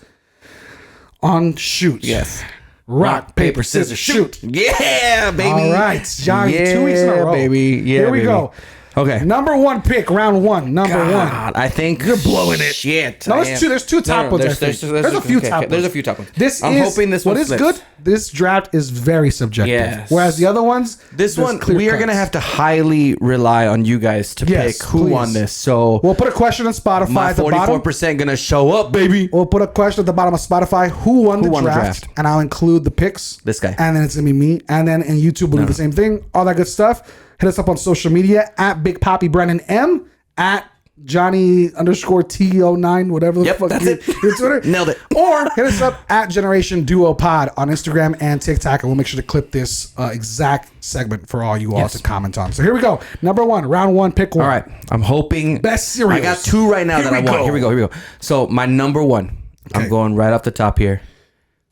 [SPEAKER 2] On shoot.
[SPEAKER 1] Yes.
[SPEAKER 2] Rock, paper, scissors, shoot.
[SPEAKER 1] Yeah, baby.
[SPEAKER 2] All right, Johnny. 2 weeks in a row,
[SPEAKER 1] baby. Yeah,
[SPEAKER 2] here we
[SPEAKER 1] baby.
[SPEAKER 2] go.
[SPEAKER 1] Okay.
[SPEAKER 2] Number 1 pick, round 1. Number 1.
[SPEAKER 1] I think
[SPEAKER 2] You're blowing it.
[SPEAKER 1] Shit.
[SPEAKER 2] No, there's two top ones.
[SPEAKER 1] There's
[SPEAKER 2] a few top ones.
[SPEAKER 1] There's a few top ones.
[SPEAKER 2] I'm
[SPEAKER 1] hoping this one
[SPEAKER 2] what is
[SPEAKER 1] flips.
[SPEAKER 2] good. This draft is very subjective.
[SPEAKER 1] Yes.
[SPEAKER 2] Whereas the other ones,
[SPEAKER 1] this
[SPEAKER 2] there's
[SPEAKER 1] one
[SPEAKER 2] clear
[SPEAKER 1] we are
[SPEAKER 2] cuts.
[SPEAKER 1] gonna have to highly rely on you guys to
[SPEAKER 2] Yes,
[SPEAKER 1] pick who
[SPEAKER 2] please.
[SPEAKER 1] won this. So
[SPEAKER 2] We'll put a question on Spotify
[SPEAKER 1] my
[SPEAKER 2] at the bottom.
[SPEAKER 1] 44% gonna show up, baby.
[SPEAKER 2] We'll put a question at the bottom of Spotify. Who won the draft? And I'll include the picks.
[SPEAKER 1] This guy.
[SPEAKER 2] And then it's gonna be me. And then in YouTube we'll do the same thing. All that good stuff. Hit us up on social media at Big Papi Brandon M, at Johnny_T09, whatever the fuck
[SPEAKER 1] that's
[SPEAKER 2] your,
[SPEAKER 1] it.
[SPEAKER 2] your Twitter.
[SPEAKER 1] Nailed it.
[SPEAKER 2] Or hit us up at Generation Duo Pod on Instagram and TikTok, and we'll make sure to clip this exact segment for all you all to comment on. So here we go. Number 1, round 1, pick 1.
[SPEAKER 1] All right. I'm hoping
[SPEAKER 2] Best cereals.
[SPEAKER 1] I got 2 right now
[SPEAKER 2] Here
[SPEAKER 1] that I
[SPEAKER 2] we
[SPEAKER 1] want.
[SPEAKER 2] go.
[SPEAKER 1] Here we go. So my number 1.
[SPEAKER 2] Okay.
[SPEAKER 1] I'm going right off the top here.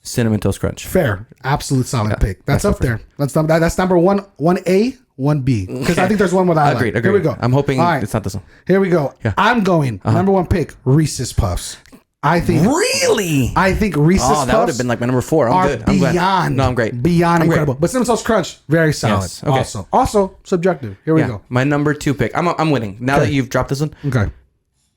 [SPEAKER 1] Cinnamon Toast Crunch.
[SPEAKER 2] Fair. Absolute solid pick. That's up there. That's number 1, 1A, 1B. Because I think there's one with I
[SPEAKER 1] Agreed.
[SPEAKER 2] Here we go.
[SPEAKER 1] I'm hoping
[SPEAKER 2] All right.
[SPEAKER 1] it's not this one.
[SPEAKER 2] Here we go.
[SPEAKER 1] Yeah.
[SPEAKER 2] I'm going number 1 pick, Reese's Puffs. I think
[SPEAKER 1] Really?
[SPEAKER 2] I think Reese's
[SPEAKER 1] Oh,
[SPEAKER 2] Puffs
[SPEAKER 1] that would have been like my number 4. I'm
[SPEAKER 2] are
[SPEAKER 1] good. I'm glad.
[SPEAKER 2] beyond.
[SPEAKER 1] No, I'm great.
[SPEAKER 2] Beyond
[SPEAKER 1] I'm
[SPEAKER 2] incredible.
[SPEAKER 1] great.
[SPEAKER 2] But Cinnamon Toast Crunch, very solid.
[SPEAKER 1] Yes. Okay.
[SPEAKER 2] Also subjective. Here we go.
[SPEAKER 1] My number 2 pick. I'm winning. Now that you've dropped this one,
[SPEAKER 2] Okay.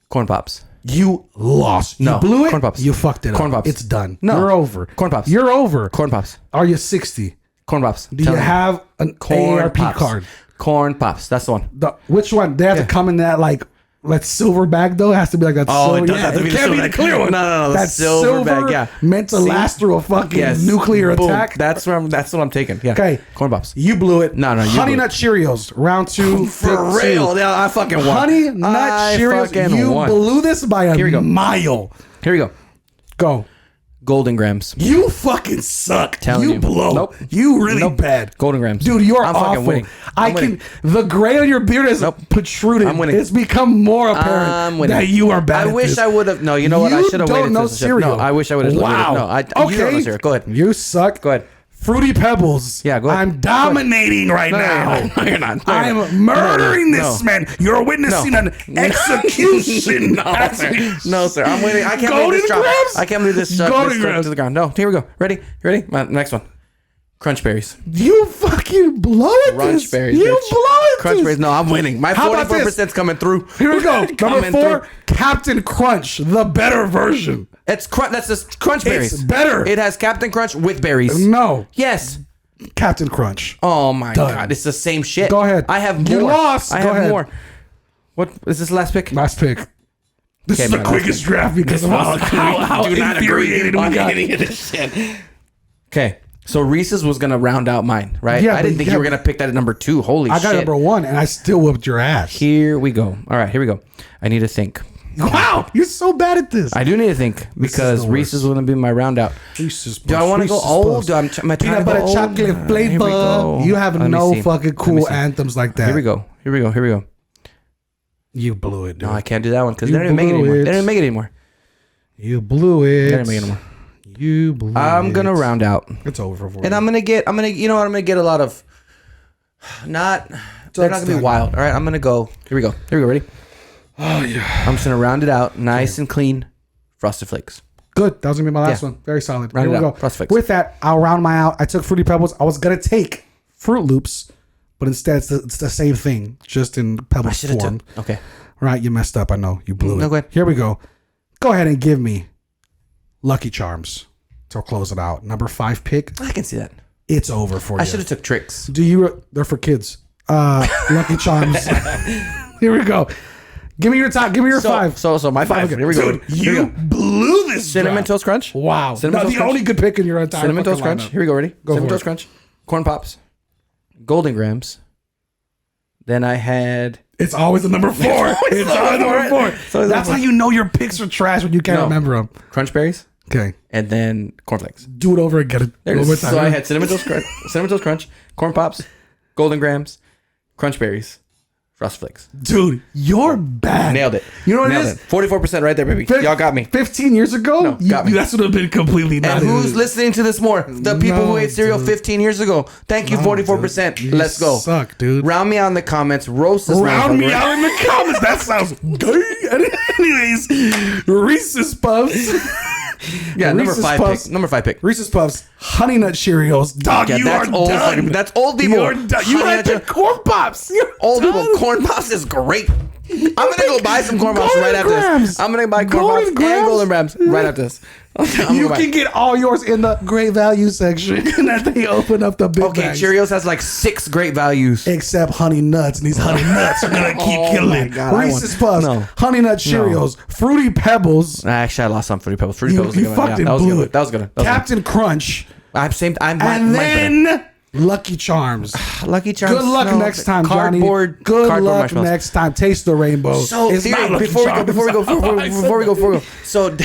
[SPEAKER 1] Corn Pops.
[SPEAKER 2] You lost.
[SPEAKER 1] No.
[SPEAKER 2] You blew it.
[SPEAKER 1] Corn Pops.
[SPEAKER 2] You fucked it
[SPEAKER 1] Corn
[SPEAKER 2] up.
[SPEAKER 1] Pops.
[SPEAKER 2] It's done.
[SPEAKER 1] No.
[SPEAKER 2] You're over.
[SPEAKER 1] Corn Pops.
[SPEAKER 2] You're over.
[SPEAKER 1] Corn Pops.
[SPEAKER 2] Are you 60?
[SPEAKER 1] Corn Pops.
[SPEAKER 2] Do you have an
[SPEAKER 1] Corn
[SPEAKER 2] AARP
[SPEAKER 1] Pops.
[SPEAKER 2] card?
[SPEAKER 1] Corn Pops. That's the one.
[SPEAKER 2] Which one? They have to come in that like silver bag though. It has to be like that.
[SPEAKER 1] Oh,
[SPEAKER 2] silver,
[SPEAKER 1] it does have to be the
[SPEAKER 2] can't
[SPEAKER 1] silver
[SPEAKER 2] be the
[SPEAKER 1] bag.
[SPEAKER 2] clear one.
[SPEAKER 1] No. The
[SPEAKER 2] That
[SPEAKER 1] silver bag, yeah.
[SPEAKER 2] meant to
[SPEAKER 1] See?
[SPEAKER 2] last through a fucking
[SPEAKER 1] Yes.
[SPEAKER 2] nuclear
[SPEAKER 1] Boom.
[SPEAKER 2] attack.
[SPEAKER 1] That's what I'm taking. Yeah.
[SPEAKER 2] Okay.
[SPEAKER 1] Corn Pops.
[SPEAKER 2] You blew it.
[SPEAKER 1] No, you
[SPEAKER 2] Honey
[SPEAKER 1] blew
[SPEAKER 2] Nut Cheerios, round 2.
[SPEAKER 1] For
[SPEAKER 2] pick
[SPEAKER 1] real.
[SPEAKER 2] 2.
[SPEAKER 1] Yeah, I fucking won.
[SPEAKER 2] Honey Nut
[SPEAKER 1] I
[SPEAKER 2] Cheerios.
[SPEAKER 1] fucking
[SPEAKER 2] You
[SPEAKER 1] won.
[SPEAKER 2] blew this by a
[SPEAKER 1] Here we go.
[SPEAKER 2] mile.
[SPEAKER 1] Here we go.
[SPEAKER 2] Go.
[SPEAKER 1] Golden Grams.
[SPEAKER 2] You fucking suck.
[SPEAKER 1] Telling
[SPEAKER 2] you
[SPEAKER 1] you.
[SPEAKER 2] blow.
[SPEAKER 1] Nope.
[SPEAKER 2] You really
[SPEAKER 1] Nope.
[SPEAKER 2] bad.
[SPEAKER 1] Golden Grams.
[SPEAKER 2] Dude, you are
[SPEAKER 1] I'm
[SPEAKER 2] awful.
[SPEAKER 1] fucking winning.
[SPEAKER 2] I can. The gray on your beard is protruding.
[SPEAKER 1] I'm winning.
[SPEAKER 2] It's become more apparent
[SPEAKER 1] I'm winning.
[SPEAKER 2] that you are bad.
[SPEAKER 1] I
[SPEAKER 2] at
[SPEAKER 1] wish
[SPEAKER 2] this.
[SPEAKER 1] I would have. No, you know what? I should have
[SPEAKER 2] don't
[SPEAKER 1] waited.
[SPEAKER 2] know
[SPEAKER 1] till the-
[SPEAKER 2] cereal.
[SPEAKER 1] No, I wish I would have.
[SPEAKER 2] Wow.
[SPEAKER 1] No, you don't know cereal. Go ahead.
[SPEAKER 2] You suck.
[SPEAKER 1] Go ahead.
[SPEAKER 2] Fruity Pebbles.
[SPEAKER 1] Yeah, go ahead.
[SPEAKER 2] I'm dominating right now.
[SPEAKER 1] No, you're not. No, you're not.
[SPEAKER 2] I'm murdering
[SPEAKER 1] No.
[SPEAKER 2] this man. You're witnessing an execution.
[SPEAKER 1] No, sir. I'm waiting. I can't
[SPEAKER 2] Golden
[SPEAKER 1] believe this drop.
[SPEAKER 2] Grams?
[SPEAKER 1] I can't believe this drop
[SPEAKER 2] Golden
[SPEAKER 1] this drop
[SPEAKER 2] Grams.
[SPEAKER 1] to the ground. No, here we go. Ready? My next one. Crunch berries.
[SPEAKER 2] You fucking blow it.
[SPEAKER 1] Crunch berries.
[SPEAKER 2] You
[SPEAKER 1] bitch.
[SPEAKER 2] blow it.
[SPEAKER 1] Crunch berries. No, I'm winning. My
[SPEAKER 2] How about
[SPEAKER 1] 44%'s coming through.
[SPEAKER 2] Here we go. Number
[SPEAKER 1] Coming
[SPEAKER 2] 4,
[SPEAKER 1] through.
[SPEAKER 2] Captain Crunch, the better version.
[SPEAKER 1] That's just crunch berries.
[SPEAKER 2] It's better.
[SPEAKER 1] It has Captain Crunch with berries.
[SPEAKER 2] No,
[SPEAKER 1] Yes.
[SPEAKER 2] Captain Crunch.
[SPEAKER 1] Oh my
[SPEAKER 2] Done.
[SPEAKER 1] god, it's the same shit.
[SPEAKER 2] Go ahead.
[SPEAKER 1] I have more.
[SPEAKER 2] You lost.
[SPEAKER 1] I
[SPEAKER 2] Go
[SPEAKER 1] have
[SPEAKER 2] ahead.
[SPEAKER 1] more. What is this last pick?
[SPEAKER 2] Last pick. This
[SPEAKER 1] Okay,
[SPEAKER 2] is the
[SPEAKER 1] my last
[SPEAKER 2] quickest
[SPEAKER 1] pick.
[SPEAKER 2] draft because of how
[SPEAKER 1] Do not agree
[SPEAKER 2] infuriated we
[SPEAKER 1] on
[SPEAKER 2] got.
[SPEAKER 1] any of this shit. Okay, so Reese's was gonna round out mine, right?
[SPEAKER 2] Yeah,
[SPEAKER 1] I didn't
[SPEAKER 2] but-
[SPEAKER 1] think
[SPEAKER 2] yeah,
[SPEAKER 1] you were gonna pick that at number 2. Holy
[SPEAKER 2] I
[SPEAKER 1] shit!
[SPEAKER 2] got number 1 and I still whipped your ass.
[SPEAKER 1] Here we go. All right, here we go. I need to think.
[SPEAKER 2] Wow, you're so bad at this.
[SPEAKER 1] I do need to think because
[SPEAKER 2] the
[SPEAKER 1] Reese's is gonna be my round out.
[SPEAKER 2] Reese's
[SPEAKER 1] Do I want to go
[SPEAKER 2] Reese's
[SPEAKER 1] old?
[SPEAKER 2] Puffs.
[SPEAKER 1] Do am I trying
[SPEAKER 2] Peanut
[SPEAKER 1] to
[SPEAKER 2] butter
[SPEAKER 1] go old?
[SPEAKER 2] chocolate
[SPEAKER 1] Here we
[SPEAKER 2] flavor.
[SPEAKER 1] go.
[SPEAKER 2] You have
[SPEAKER 1] Let me
[SPEAKER 2] no
[SPEAKER 1] see.
[SPEAKER 2] fucking
[SPEAKER 1] Let me
[SPEAKER 2] cool
[SPEAKER 1] see.
[SPEAKER 2] anthems like that.
[SPEAKER 1] Here we go. Here we go. Here we go.
[SPEAKER 2] You blew it, dude.
[SPEAKER 1] No, I can't do that one because they
[SPEAKER 2] You
[SPEAKER 1] don't even make it
[SPEAKER 2] blew
[SPEAKER 1] anymore.
[SPEAKER 2] it.
[SPEAKER 1] They didn't make it anymore.
[SPEAKER 2] You blew it.
[SPEAKER 1] They didn't make it anymore.
[SPEAKER 2] You blew it.
[SPEAKER 1] I'm gonna round out.
[SPEAKER 2] It's over for
[SPEAKER 1] And
[SPEAKER 2] you.
[SPEAKER 1] I'm gonna get you know what, I'm gonna get a lot of they're not gonna be wild. All right, I'm gonna go. Here we go. Ready?
[SPEAKER 2] Oh yeah.
[SPEAKER 1] I'm just gonna round it out nice and clean. Frosted Flakes.
[SPEAKER 2] Good. That was gonna be my last
[SPEAKER 1] Yeah.
[SPEAKER 2] one. Very solid.
[SPEAKER 1] Round
[SPEAKER 2] Here
[SPEAKER 1] it
[SPEAKER 2] we
[SPEAKER 1] out.
[SPEAKER 2] go.
[SPEAKER 1] Frosted Flakes.
[SPEAKER 2] With that, I'll round my out. I took Fruity Pebbles. I was gonna take Fruit Loops, but instead it's the same thing, just in
[SPEAKER 1] I
[SPEAKER 2] Pebbles
[SPEAKER 1] should have
[SPEAKER 2] form.
[SPEAKER 1] took. Okay.
[SPEAKER 2] Right, you messed up. I know. You blew
[SPEAKER 1] No,
[SPEAKER 2] it.
[SPEAKER 1] go ahead.
[SPEAKER 2] Here we go. Go ahead and give me Lucky Charms. So close it out. Number 5 pick.
[SPEAKER 1] I can see that.
[SPEAKER 2] It's over for you.
[SPEAKER 1] I should have took Tricks.
[SPEAKER 2] Do you? They're for kids. Lucky Charms. Here we go. Give me your top. Give me your 5.
[SPEAKER 1] So my 5. Here we go.
[SPEAKER 2] Dude,
[SPEAKER 1] Here we
[SPEAKER 2] you
[SPEAKER 1] go.
[SPEAKER 2] blew this.
[SPEAKER 1] Cinnamon
[SPEAKER 2] draft.
[SPEAKER 1] Toast Crunch.
[SPEAKER 2] Wow.
[SPEAKER 1] Cinnamon
[SPEAKER 2] That's
[SPEAKER 1] Toast
[SPEAKER 2] the
[SPEAKER 1] Crunch.
[SPEAKER 2] only good pick in your entire
[SPEAKER 1] Cinnamon Toast
[SPEAKER 2] fucking
[SPEAKER 1] Crunch.
[SPEAKER 2] lineup.
[SPEAKER 1] Here we go. Ready?
[SPEAKER 2] Go
[SPEAKER 1] Cinnamon
[SPEAKER 2] for
[SPEAKER 1] Toast
[SPEAKER 2] it.
[SPEAKER 1] Crunch. Corn Pops. Golden Grams. Then I had.
[SPEAKER 2] It's always the number 4. It's always number 4.
[SPEAKER 1] So
[SPEAKER 2] That's how you know your picks are trash when you can't
[SPEAKER 1] No.
[SPEAKER 2] remember them.
[SPEAKER 1] Crunch Berries.
[SPEAKER 2] Okay.
[SPEAKER 1] And then Cornflakes.
[SPEAKER 2] Do it over again.
[SPEAKER 1] There it
[SPEAKER 2] One more
[SPEAKER 1] is.
[SPEAKER 2] time.
[SPEAKER 1] So I had Cinnamon Toast Crunch, Corn Pops, Golden Grams, Crunch Berries, Frosted Flakes.
[SPEAKER 2] Dude, you're bad.
[SPEAKER 1] Nailed it.
[SPEAKER 2] You know what
[SPEAKER 1] Nailed
[SPEAKER 2] it is?
[SPEAKER 1] 44% right there, baby. Y'all got me.
[SPEAKER 2] 15 years ago?
[SPEAKER 1] No, got me.
[SPEAKER 2] That's would have been completely not
[SPEAKER 1] And who's listening to this more? The people who ate cereal 15 years ago. Thank you, 44%.
[SPEAKER 2] Dude.
[SPEAKER 1] Let's go.
[SPEAKER 2] Suck, dude.
[SPEAKER 1] Round me out in the comments. Roast this
[SPEAKER 2] Round me
[SPEAKER 1] motherfucker.
[SPEAKER 2] out in the comments. That sounds gay. Anyways, Reese's Puffs.
[SPEAKER 1] Yeah,
[SPEAKER 2] Reese's Puffs.
[SPEAKER 1] Number 5 pick.
[SPEAKER 2] Reese's Puffs, Honey Nut Cheerios. Dog,
[SPEAKER 1] Yeah,
[SPEAKER 2] you
[SPEAKER 1] that's
[SPEAKER 2] are
[SPEAKER 1] old
[SPEAKER 2] done.
[SPEAKER 1] fucking- that's old people.
[SPEAKER 2] You're done. You
[SPEAKER 1] Honey
[SPEAKER 2] had
[SPEAKER 1] Nut
[SPEAKER 2] the
[SPEAKER 1] Cheerios.
[SPEAKER 2] Corn Pops. You're
[SPEAKER 1] Old
[SPEAKER 2] done.
[SPEAKER 1] people. Corn Pops is great. I'm gonna go buy some corn pops
[SPEAKER 2] Golden
[SPEAKER 1] right after
[SPEAKER 2] Grams.
[SPEAKER 1] this. I'm gonna buy corn
[SPEAKER 2] Golden
[SPEAKER 1] pops and
[SPEAKER 2] Grams.
[SPEAKER 1] golden grams right after this.
[SPEAKER 2] You can get all yours in the great value section that they open up the big
[SPEAKER 1] Okay,
[SPEAKER 2] bags.
[SPEAKER 1] Cheerios has like 6 great values.
[SPEAKER 2] Except Honey Nuts, and these Honey Nuts are gonna keep
[SPEAKER 1] Oh
[SPEAKER 2] killing
[SPEAKER 1] my
[SPEAKER 2] it.
[SPEAKER 1] God, I
[SPEAKER 2] Reese's
[SPEAKER 1] want-
[SPEAKER 2] Puffs,
[SPEAKER 1] no.
[SPEAKER 2] Honey Nut Cheerios, Fruity Pebbles.
[SPEAKER 1] Actually, I lost some Fruity Pebbles. Fruity Pebbles.
[SPEAKER 2] You
[SPEAKER 1] was a good one.
[SPEAKER 2] fucking
[SPEAKER 1] that was
[SPEAKER 2] blew
[SPEAKER 1] good.
[SPEAKER 2] it.
[SPEAKER 1] That was good. That was
[SPEAKER 2] Captain Crunch,
[SPEAKER 1] good. I'm
[SPEAKER 2] and then Lucky Charms.
[SPEAKER 1] Lucky Charms.
[SPEAKER 2] Good luck
[SPEAKER 1] no,
[SPEAKER 2] next time, Johnny.
[SPEAKER 1] cardboard,
[SPEAKER 2] Good
[SPEAKER 1] cardboard
[SPEAKER 2] luck
[SPEAKER 1] marshmallows.
[SPEAKER 2] next time. Taste the rainbow.
[SPEAKER 1] So
[SPEAKER 2] It's
[SPEAKER 1] theory,
[SPEAKER 2] not Lucky
[SPEAKER 1] before we
[SPEAKER 2] Charms.
[SPEAKER 1] go. So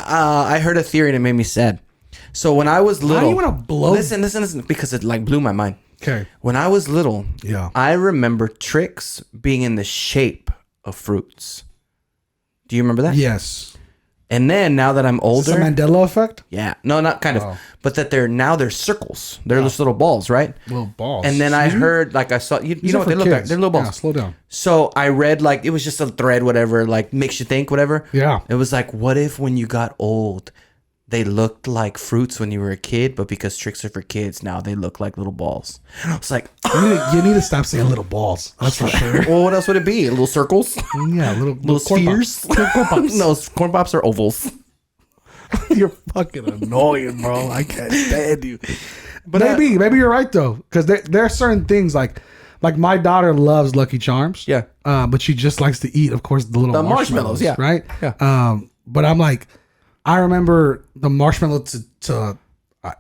[SPEAKER 1] I heard a theory and it made me sad. So when I was little,
[SPEAKER 2] do you wanna blow-
[SPEAKER 1] Listen, because it like blew my mind.
[SPEAKER 2] Okay.
[SPEAKER 1] When I was little,
[SPEAKER 2] Yeah.
[SPEAKER 1] I remember tricks being in the shape of fruits. Do you remember that?
[SPEAKER 2] Yes.
[SPEAKER 1] And then now that I'm
[SPEAKER 2] Is this
[SPEAKER 1] older,
[SPEAKER 2] a Mandela effect?
[SPEAKER 1] yeah, no, not kind of, but that they're circles. They're just little balls, right?
[SPEAKER 2] Little balls.
[SPEAKER 1] And then I heard, like, I saw, you
[SPEAKER 2] These
[SPEAKER 1] know
[SPEAKER 2] are
[SPEAKER 1] what they
[SPEAKER 2] for
[SPEAKER 1] look like?
[SPEAKER 2] kids.
[SPEAKER 1] They're little balls.
[SPEAKER 2] Yeah, slow down.
[SPEAKER 1] So I read, like, it was just a thread, whatever, like, makes you think, whatever.
[SPEAKER 2] Yeah.
[SPEAKER 1] It was like, what if when you got old, they looked like fruits when you were a kid, but because tricks are for kids, now they look like little balls. And I was like,
[SPEAKER 2] You need to stop saying little balls. That's for sure.
[SPEAKER 1] well, what else would it be? Little circles?
[SPEAKER 2] Yeah, little corn
[SPEAKER 1] spheres?
[SPEAKER 2] pops. Little corn pops.
[SPEAKER 1] No, corn pops are ovals.
[SPEAKER 2] You're fucking annoying, bro. I can't stand you. But maybe you're right though, because there are certain things like my daughter loves Lucky Charms.
[SPEAKER 1] Yeah.
[SPEAKER 2] But she just likes to eat, of course, the little marshmallows.
[SPEAKER 1] yeah.
[SPEAKER 2] Right.
[SPEAKER 1] Yeah.
[SPEAKER 2] But I'm like, I remember the marshmallow to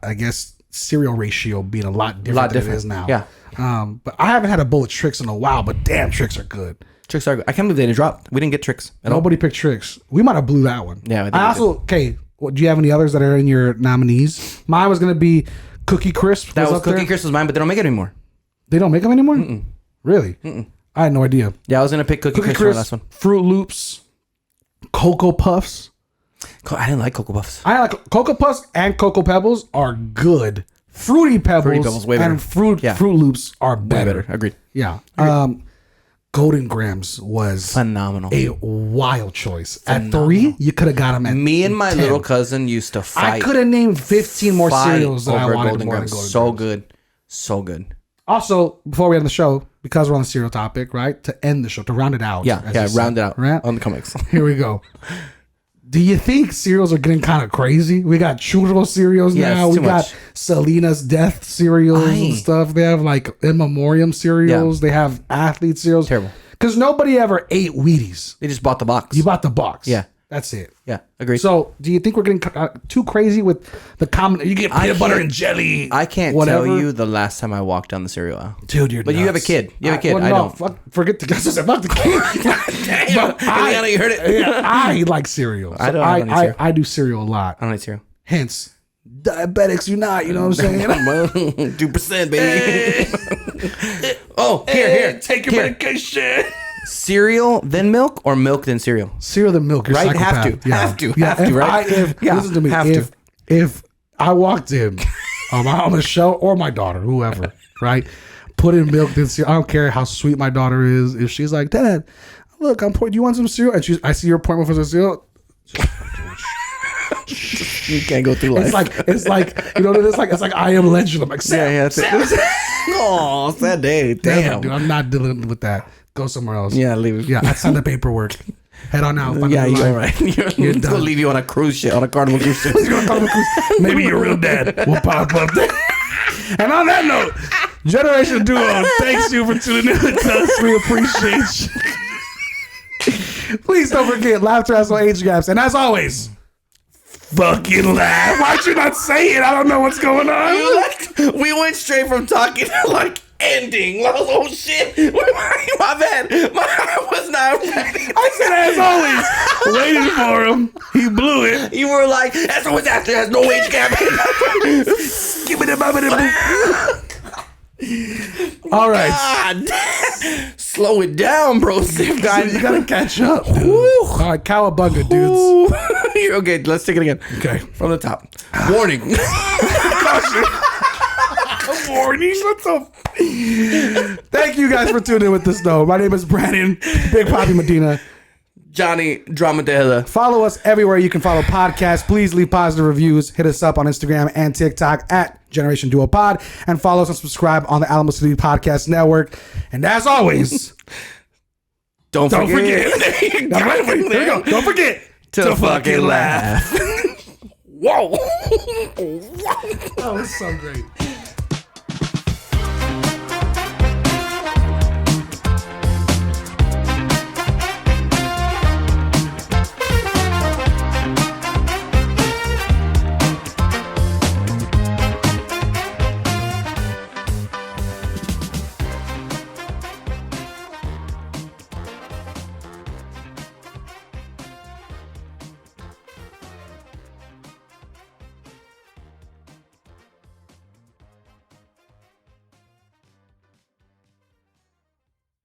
[SPEAKER 2] I guess cereal ratio being a lot different than it is now.
[SPEAKER 1] Yeah.
[SPEAKER 2] But I haven't had a bowl of Tricks in a while. But damn, Tricks are good.
[SPEAKER 1] Tricks are good. I can't believe they dropped. We didn't get tricks at all.
[SPEAKER 2] Nobody picked Tricks. We might have blew that one.
[SPEAKER 1] Yeah, I think
[SPEAKER 2] I
[SPEAKER 1] we
[SPEAKER 2] also okay. Well, do you have any others that are in your nominees? Mine was gonna be Cookie Crisp.
[SPEAKER 1] That was
[SPEAKER 2] up
[SPEAKER 1] Cookie
[SPEAKER 2] there.
[SPEAKER 1] Crisp was mine, but they don't make it anymore.
[SPEAKER 2] They don't make them anymore. Really? I had no idea.
[SPEAKER 1] Yeah, I was gonna pick Cookie Crisp for the last one.
[SPEAKER 2] Fruit Loops, Cocoa Puffs.
[SPEAKER 1] I didn't like Cocoa Puffs.
[SPEAKER 2] I like Cocoa Puffs and Cocoa Pebbles are good. Fruity Pebbles,
[SPEAKER 1] way better.
[SPEAKER 2] and Fruit
[SPEAKER 1] Yeah.
[SPEAKER 2] Loops are
[SPEAKER 1] Way
[SPEAKER 2] better.
[SPEAKER 1] better. Agreed.
[SPEAKER 2] Yeah. Golden Grams was
[SPEAKER 1] Phenomenal.
[SPEAKER 2] a wild choice. At 3, you could have got them at
[SPEAKER 1] Me and my
[SPEAKER 2] 10.
[SPEAKER 1] little cousin used to fight.
[SPEAKER 2] I could have named 15 more
[SPEAKER 1] fight
[SPEAKER 2] cereals that I
[SPEAKER 1] over
[SPEAKER 2] wanted
[SPEAKER 1] Golden
[SPEAKER 2] more than
[SPEAKER 1] Grams.
[SPEAKER 2] Golden
[SPEAKER 1] So
[SPEAKER 2] Grams.
[SPEAKER 1] good. So good.
[SPEAKER 2] Also, before we end the show, because we're on the cereal topic, right? To end the show, to round it out.
[SPEAKER 1] Yeah,
[SPEAKER 2] as
[SPEAKER 1] yeah,
[SPEAKER 2] you said,
[SPEAKER 1] round it out
[SPEAKER 2] Right?
[SPEAKER 1] on the comics.
[SPEAKER 2] Here we go. Do you think cereals are getting kind of crazy? We got churro cereals
[SPEAKER 1] Yeah,
[SPEAKER 2] now.
[SPEAKER 1] it's
[SPEAKER 2] We
[SPEAKER 1] too
[SPEAKER 2] got
[SPEAKER 1] much.
[SPEAKER 2] Selena's death cereals
[SPEAKER 1] Aye.
[SPEAKER 2] and stuff. They have like in memoriam cereals. They have athlete cereals.
[SPEAKER 1] Terrible.
[SPEAKER 2] Because nobody ever ate Wheaties.
[SPEAKER 1] They just bought the box.
[SPEAKER 2] You bought the box.
[SPEAKER 1] Yeah.
[SPEAKER 2] That's it.
[SPEAKER 1] Yeah, agreed.
[SPEAKER 2] So, do you think we're getting too crazy with the common? You get peanut butter and jelly.
[SPEAKER 1] I can't
[SPEAKER 2] whatever.
[SPEAKER 1] tell you the last time I walked down the cereal aisle.
[SPEAKER 2] Dude, you're
[SPEAKER 1] But you have a
[SPEAKER 2] nuts.
[SPEAKER 1] kid. You have a kid.
[SPEAKER 2] Well,
[SPEAKER 1] I
[SPEAKER 2] no,
[SPEAKER 1] don't.
[SPEAKER 2] forget the guys. About the kid.
[SPEAKER 1] Damn. Indiana, you heard it.
[SPEAKER 2] Yeah, I like cereal. So
[SPEAKER 1] I don't have any cereal.
[SPEAKER 2] I do cereal a lot.
[SPEAKER 1] I don't eat cereal.
[SPEAKER 2] Hence, diabetics unite. You know what I'm saying?
[SPEAKER 1] 2%, baby. Oh, here.
[SPEAKER 2] Take your medication.
[SPEAKER 1] Cereal, then milk, or milk, then cereal?
[SPEAKER 2] Cereal than milk. You're
[SPEAKER 1] Right?
[SPEAKER 2] psychopath.
[SPEAKER 1] Have to,
[SPEAKER 2] If
[SPEAKER 1] right?
[SPEAKER 2] Listen to me.
[SPEAKER 1] have to.
[SPEAKER 2] If I walked in on a show or my daughter, whoever, right, put in milk then cereal. I don't care how sweet my daughter is. If she's like, Dad, look, I'm pointing. Do you want some cereal? And I see your appointment for some cereal.
[SPEAKER 1] You can't go through life.
[SPEAKER 2] It's like you know what it is like. It's like I Am Legend. I'm like, Sam,
[SPEAKER 1] that's it. Oh, sad day. Damn.
[SPEAKER 2] dude, I'm not dealing with that. Go somewhere else.
[SPEAKER 1] Yeah, leave.
[SPEAKER 2] Yeah, I signed the paperwork. Head on out. Fuck
[SPEAKER 1] Yeah,
[SPEAKER 2] your
[SPEAKER 1] you're
[SPEAKER 2] life.
[SPEAKER 1] right. You're
[SPEAKER 2] done.
[SPEAKER 1] gonna leave you on a cruise ship, on a Carnival cruise ship.
[SPEAKER 2] Maybe your real dad will pop up there. And on that note, Generation Duo, thanks you for tuning in with us. We appreciate you. Please don't forget, laugh tracks on age gaps. And as always, fucking laugh. Why'd you not say it? I don't know what's going on.
[SPEAKER 1] We went straight from talking to like ending. Like, oh shit. My bad. I was not ready.
[SPEAKER 2] I said, as always, waiting for him. He blew it.
[SPEAKER 1] You were like, that's what's after. There's no age gap.
[SPEAKER 2] Give me the All right.
[SPEAKER 1] God. Slow it down, bro. Stiff guy.
[SPEAKER 2] You gotta catch up. Dude. All right, cowabunga, dudes.
[SPEAKER 1] Okay, let's take it again.
[SPEAKER 2] Okay.
[SPEAKER 1] From the top. Warning.
[SPEAKER 2] Warning. What's up? Thank you guys for tuning in with us, though. My name is Brandon, Big Papi Medina.
[SPEAKER 1] Johnny, Drama Tejeda.
[SPEAKER 2] Follow us everywhere you can follow podcasts. Please leave positive reviews. Hit us up on Instagram and TikTok at Generation Duo Pod. And follow us and subscribe on the Alamo City Podcast Network. And as always,
[SPEAKER 1] don't forget.
[SPEAKER 2] Here we go. Don't forget
[SPEAKER 1] to fucking laugh.
[SPEAKER 2] Whoa. That was so great.